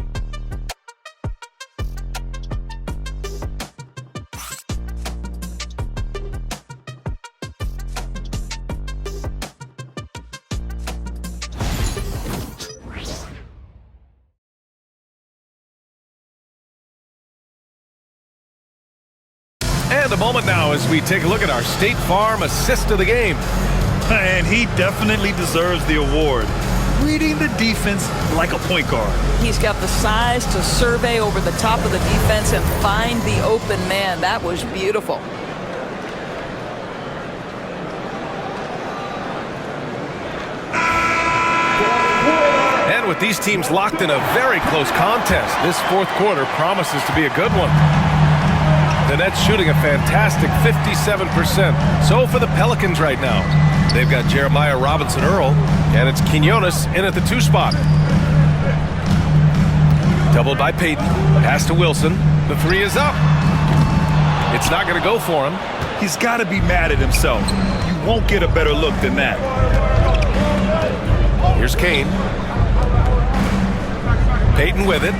And a moment now as we take a look at our State Farm assist of the game. And he definitely deserves the award. Reading the defense like a point guard. He's got the size to survey over the top of the defense and find the open man. That was beautiful. And with these teams locked in a very close contest, this fourth quarter promises to be a good one. The Nets shooting a fantastic 57%. So for the Pelicans right now, they've got Jeremiah Robinson-Earl, and it's Quinones in at the 2 spot. Doubled by Payton. Pass to Wilson. The 3 is up. It's not going to go for him. He's got to be mad at himself. You won't get a better look than that. Here's Kane. Payton with it.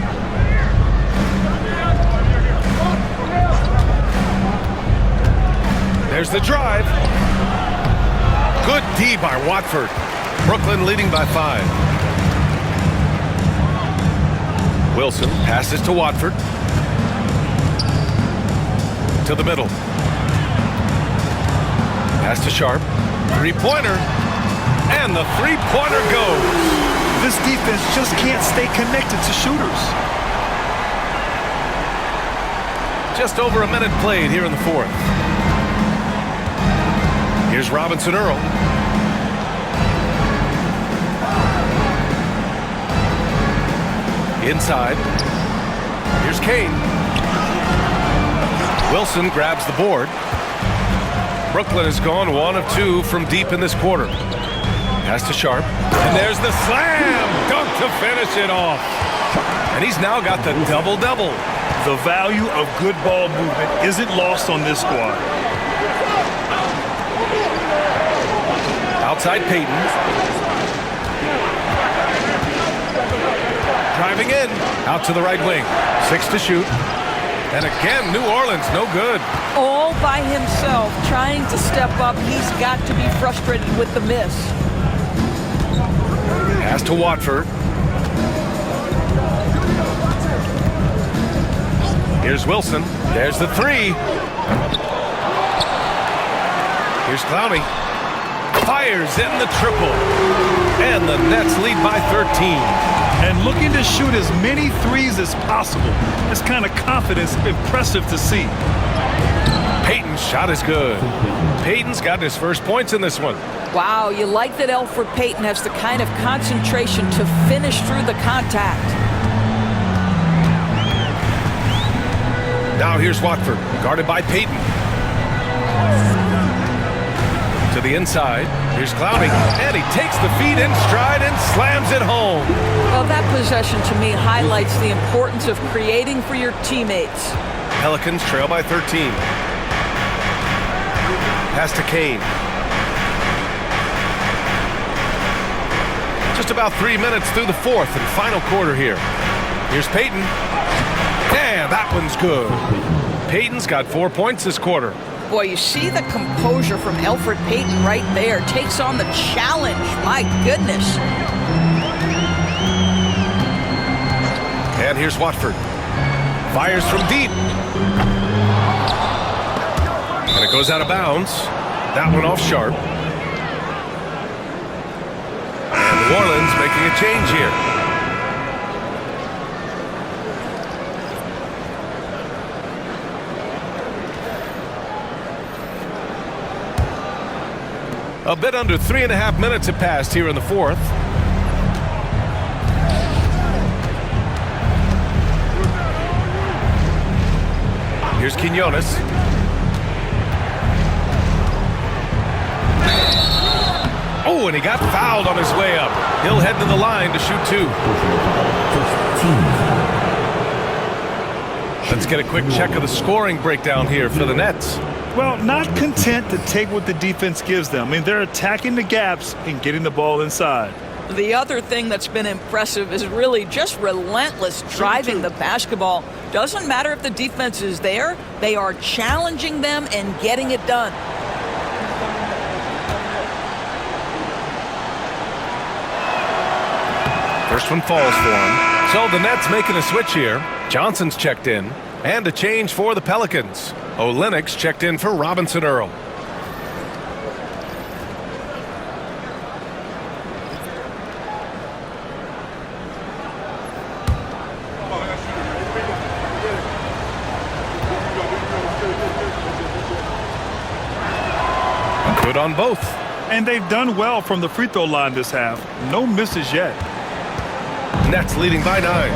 There's the drive. Good D by Watford. Brooklyn leading by 5. Wilson passes to Watford. To the middle. Pass to Sharp. 3-pointer. And the 3-pointer goes. This defense just can't stay connected to shooters. Just over a minute played here in the fourth. Here's Robinson-Earl. Inside. Here's Kane. Wilson grabs the board. Brooklyn has gone 1 of 2 from deep in this quarter. Pass to Sharp. And there's the slam dunk to finish it off. And he's now got the double-double. The value of good ball movement isn't lost on this squad. Outside Payton. Driving in. Out to the right wing. 6 to shoot. And again, New Orleans, no good. All by himself, trying to step up. He's got to be frustrated with the miss. Pass to Watford. Here's Wilson. There's the 3. Here's Clowney. Fires in the triple. And the Nets lead by 13. And looking to shoot as many threes as possible. This kind of confidence, impressive to see. Payton's shot is good. Payton's got his first points in this one. Wow, you like that Elfrid Payton has the kind of concentration to finish through the contact. Now here's Watford, guarded by Payton. To the inside, here's Clowney, and he takes the feed in stride and slams it home. Well, that possession to me highlights the importance of creating for your teammates. Pelicans trail by 13. Pass to Kane. Just about 3 minutes through the fourth and final quarter here. Here's Payton. And that one's good. Payton's got 4 points this quarter. Boy, you see the composure from Elfrid Payton right there. Takes on the challenge. My goodness. And here's Watford. Fires from deep. And it goes out of bounds. That one off Sharp. And New Orleans making a change here. A bit under 3.5 minutes have passed here in the fourth. Here's Quinones. Oh, and he got fouled on his way up. He'll head to the line to shoot 2. Let's get a quick check of the scoring breakdown here for the Nets. Well, not content to take what the defense gives them. I mean, they're attacking the gaps and getting the ball inside. The other thing that's been impressive is really just relentless driving the basketball. Doesn't matter if the defense is there, they are challenging them and getting it done. First one falls for him. So the Nets making a switch here. Johnson's checked in. And a change for the Pelicans. Lynx checked in for Robinson Earl. Good on both. And they've done well from the free throw line this half. No misses yet. Nets leading by 9.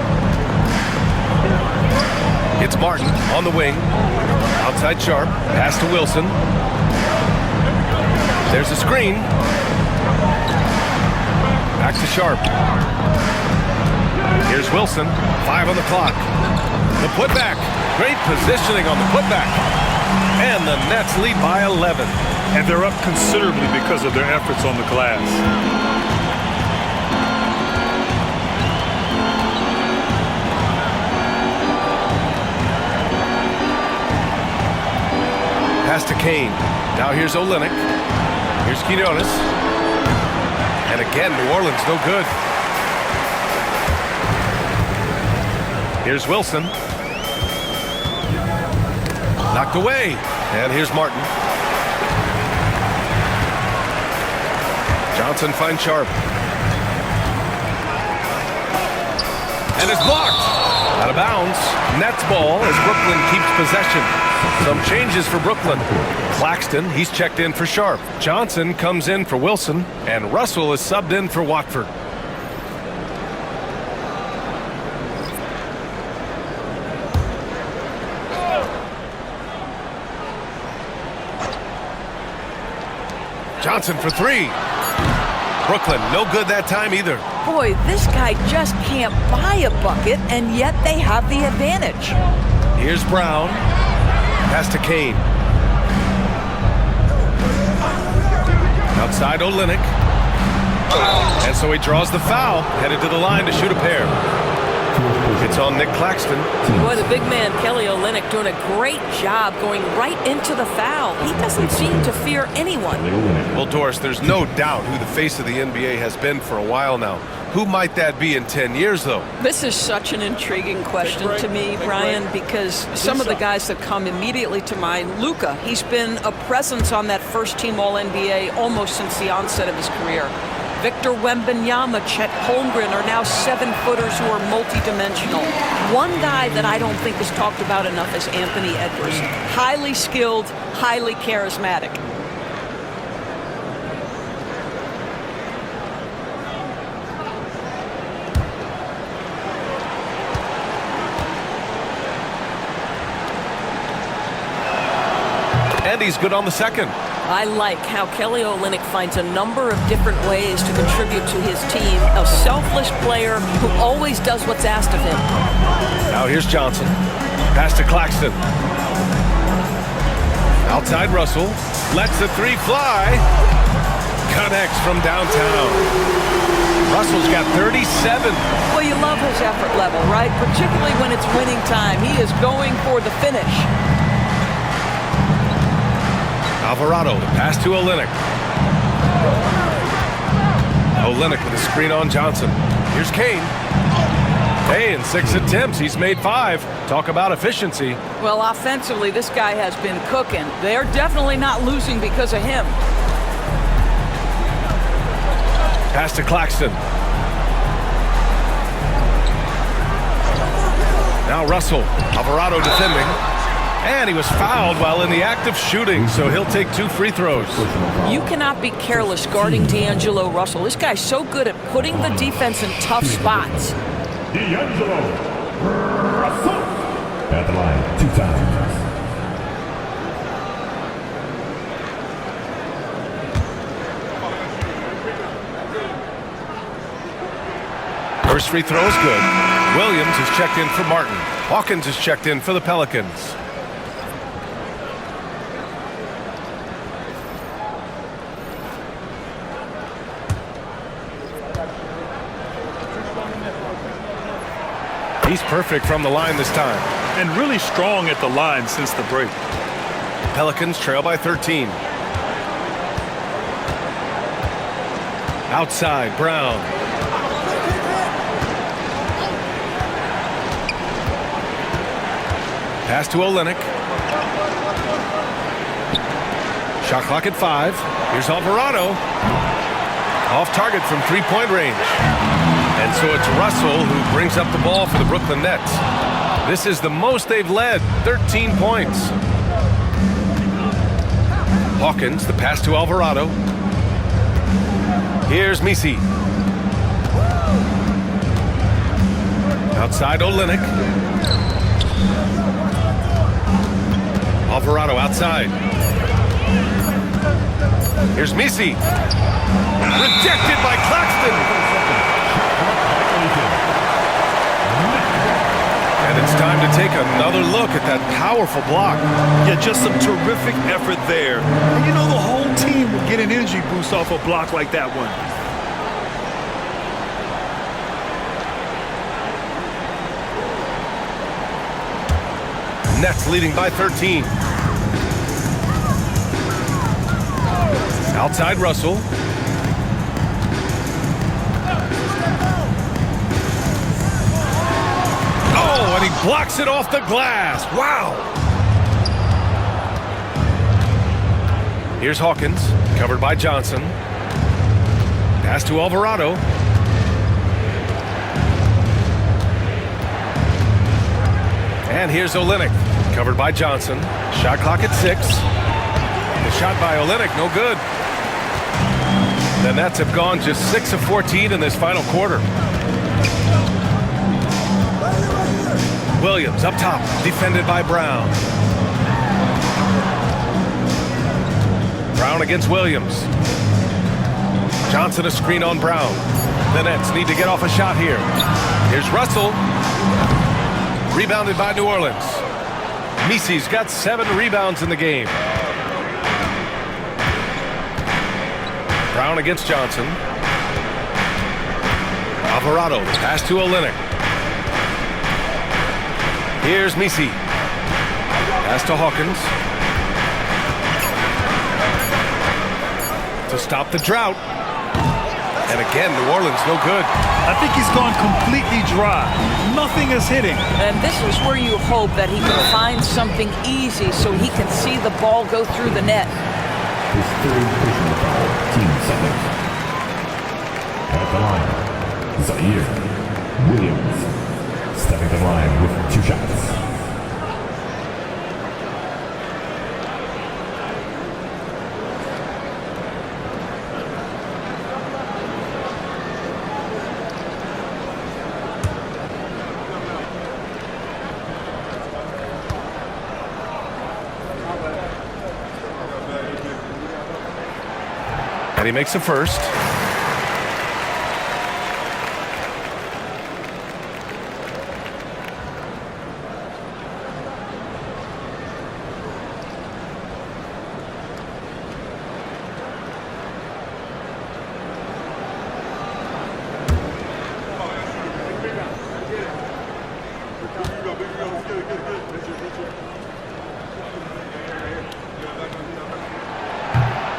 It's Martin on the wing. Outside Sharp. Pass to Wilson. There's a screen. Back to Sharp. Here's Wilson. 5 on the clock. The putback. Great positioning on the putback. And the Nets lead by 11. And they're up considerably because of their efforts on the glass. Pass to Kane. Now here's Olynyk. Here's Quinones. And again, New Orleans no good. Here's Wilson. Knocked away. And here's Martin. Johnson finds Sharp. And it's blocked. Out of bounds. Nets ball as Brooklyn keeps possession. Some changes for Brooklyn. Claxton, he's checked in for Sharp. Johnson comes in for Wilson. And Russell is subbed in for Watford. Johnson for 3. Brooklyn, no good that time either. Boy, this guy just can't buy a bucket, and yet they have the advantage. Here's Brown. Pass to Kane. Outside Olynyk. And so he draws the foul, headed to the line to shoot a pair. It's on Nick Claxton. Boy, the big man, Kelly Olynyk, doing a great job going right into the foul. He doesn't seem to fear anyone. Well, Doris, there's no doubt who the face of the NBA has been for a while now. Who might that be in 10 years, though? This is such an intriguing question to me, Brian, because some of the guys that come immediately to mind, Luka, he's been a presence on that first-team All-NBA almost since the onset of his career. Victor Wembanyama, Chet Holmgren are now 7-footers who are multidimensional. One guy that I don't think is talked about enough is Anthony Edwards. Highly skilled, highly charismatic. And he's good on the second. I like how Kelly Olynyk finds a number of different ways to contribute to his team. A selfless player who always does what's asked of him. Now here's Johnson. Pass to Claxton. Outside Russell. Lets the 3 fly. Connects from downtown. Russell's got 37. Well, you love his effort level, right? Particularly when it's winning time. He is going for the finish. Alvarado, the pass to Olynyk. Olynyk with a screen on Johnson. Here's Kane. Hey, in 6 attempts, he's made 5. Talk about efficiency. Well, offensively, this guy has been cooking. They're definitely not losing because of him. Pass to Claxton. Now Russell. Alvarado defending. And he was fouled while in the act of shooting, so he'll take 2 free throws. You cannot be careless guarding D'Angelo Russell. This guy's so good at putting the defense in tough spots. D'Angelo Russell at the line 2 times. First free throw is good. Williams is checked in for Martin. Hawkins is checked in for the Pelicans. He's perfect from the line this time. And really strong at the line since the break. Pelicans trail by 13. Outside, Brown. Pass to Olynyk. Shot clock at 5. Here's Alvarado. Off target from 3-point range. And so it's Russell who brings up the ball for the Brooklyn Nets. This is the most they've led, 13 points. Hawkins, the pass to Alvarado. Here's Misi. Outside Olynyk. Alvarado outside. Here's Misi. Rejected by Claxton. And it's time to take another look at that powerful block. Yeah, just some terrific effort there. And you know, the whole team will get an energy boost off a block like that one. Nets leading by 13. Outside Russell. Oh, and he blocks it off the glass. Wow. Here's Hawkins, covered by Johnson. Pass to Alvarado. And here's Olynyk, covered by Johnson. Shot clock at 6. The shot by Olynyk, no good. The Nets have gone just 6 of 14 in this final quarter. Williams up top, defended by Brown. Brown against Williams. Johnson a screen on Brown. The Nets need to get off a shot here. Here's Russell. Rebounded by New Orleans. Misi's got 7 rebounds in the game. Brown against Johnson. Alvarado, pass to Olynyk. Here's Misi. Pass to Hawkins. To stop the drought. And again, New Orleans no good. I think he's gone completely dry. Nothing is hitting. And this is where you hope that he can find something easy so he can see the ball go through the net. His third personal foul, Team Celtics. At the line, Zaire Williams. Stepping to the line with 2 shots. And he makes the first.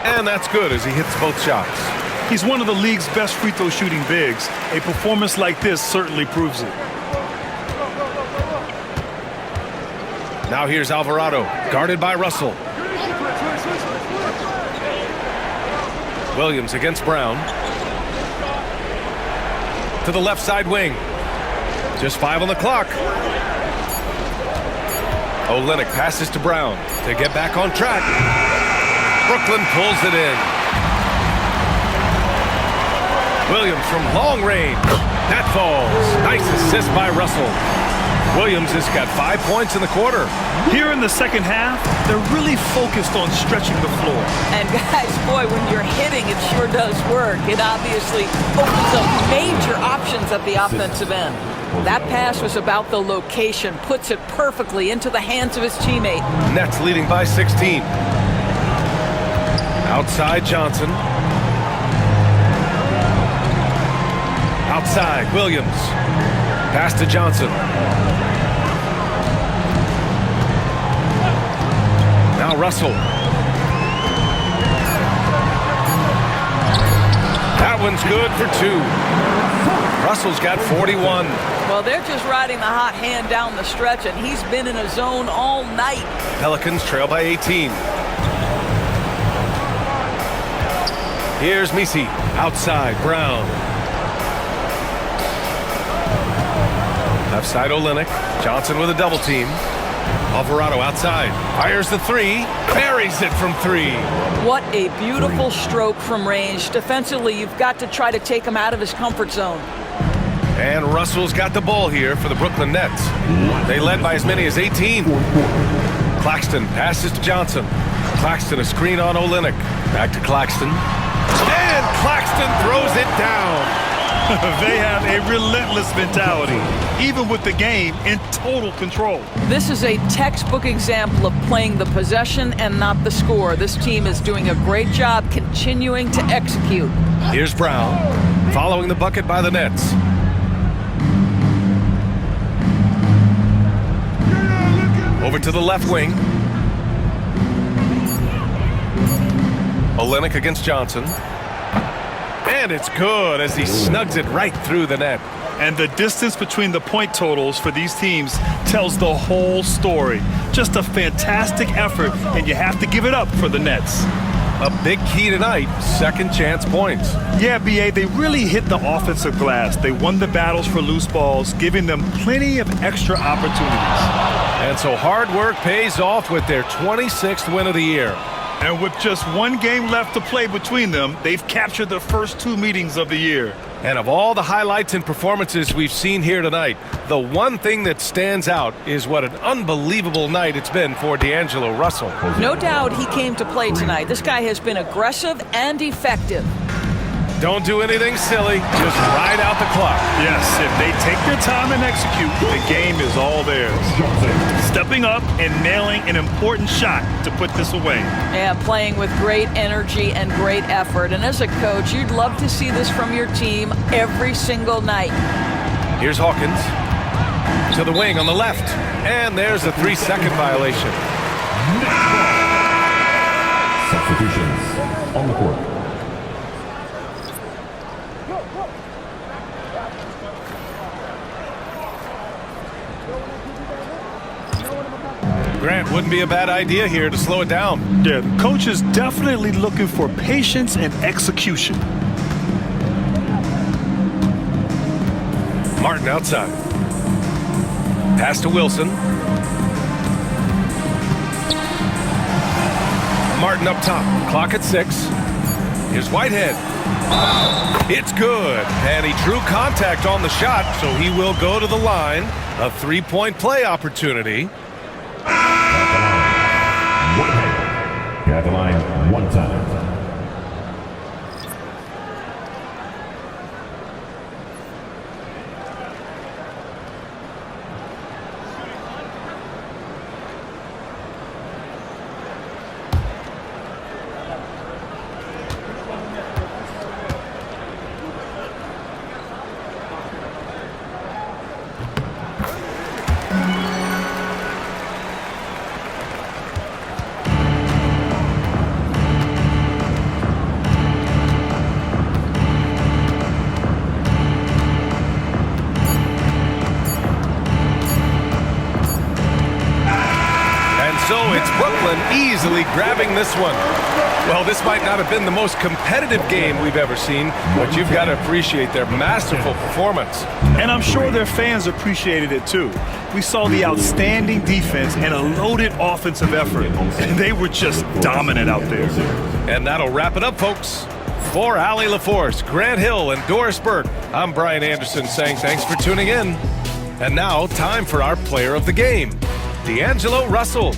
And that's good as he hits both shots. He's one of the league's best free throw shooting bigs. A performance like this certainly proves it. Now here's Alvarado, guarded by Russell. Williams against Brown. To the left side wing. Just 5 on the clock. Olynyk passes to Brown to get back on track. Brooklyn pulls it in. Williams from long range. That falls. Nice assist by Russell. Williams has got 5 points in the quarter. Here in the second half, they're really focused on stretching the floor. And guys, boy, when you're hitting, it sure does work. It obviously opens up major options at the offensive end. That pass was about the location, puts it perfectly into the hands of his teammate. Nets leading by 16. Outside Johnson. Outside Williams. Pass to Johnson. Now Russell. That one's good for 2. Russell's got 41. Well, they're just riding the hot hand down the stretch, and he's been in a zone all night. Pelicans trail by 18. Here's Misi. Outside Brown. Left side Olynyk. Johnson with a double team. Alvarado outside. Fires the 3. Buries it from 3. What a beautiful stroke from range. Defensively, you've got to try to take him out of his comfort zone. And Russell's got the ball here for the Brooklyn Nets. They led by as many as 18. Claxton passes to Johnson. Claxton a screen on Olynyk. Back to Claxton. And Claxton throws it down. They have a relentless mentality, even with the game in total control. This is a textbook example of playing the possession and not the score. This team is doing a great job continuing to execute. Here's Brown, following the bucket by the Nets. Over to the left wing. Olynyk against Johnson. And it's good as he snugs it right through the net. And the distance between the point totals for these teams tells the whole story. Just a fantastic effort, and you have to give it up for the Nets. A big key tonight, second chance points. Yeah, B.A., they really hit the offensive glass. They won the battles for loose balls, giving them plenty of extra opportunities. And so hard work pays off with their 26th win of the year. And with just 1 game left to play between them, they've captured the first 2 meetings of the year. And of all the highlights and performances we've seen here tonight, the one thing that stands out is what an unbelievable night it's been for D'Angelo Russell. No doubt he came to play tonight. This guy has been aggressive and effective. Don't do anything silly, just ride out the clock. Yes, if they take their time and execute, the game is all theirs. Stepping up and nailing an important shot to put this away. Yeah, playing with great energy and great effort. And as a coach, you'd love to see this from your team every single night. Here's Hawkins to the wing on the left. And there's a 3-second violation. Substitutions on the court. Grant, wouldn't be a bad idea here to slow it down. Yeah, the coach is definitely looking for patience and execution. Martin outside. Pass to Wilson. Martin up top. Clock at 6. Here's Whitehead. It's good. And he drew contact on the shot, so he will go to the line. A 3-point play opportunity. At the line 1 time. easily grabbing this one. Well, this might not have been the most competitive game we've ever seen, but you've got to appreciate their masterful performance. And I'm sure their fans appreciated it too. We saw the outstanding defense and a loaded offensive effort, and they were just dominant out there. And that'll wrap it up, folks. For Allie LaForce, Grant Hill, and Doris Burke, I'm Brian Anderson saying thanks for tuning in. And now, time for our player of the game, D'Angelo Russell.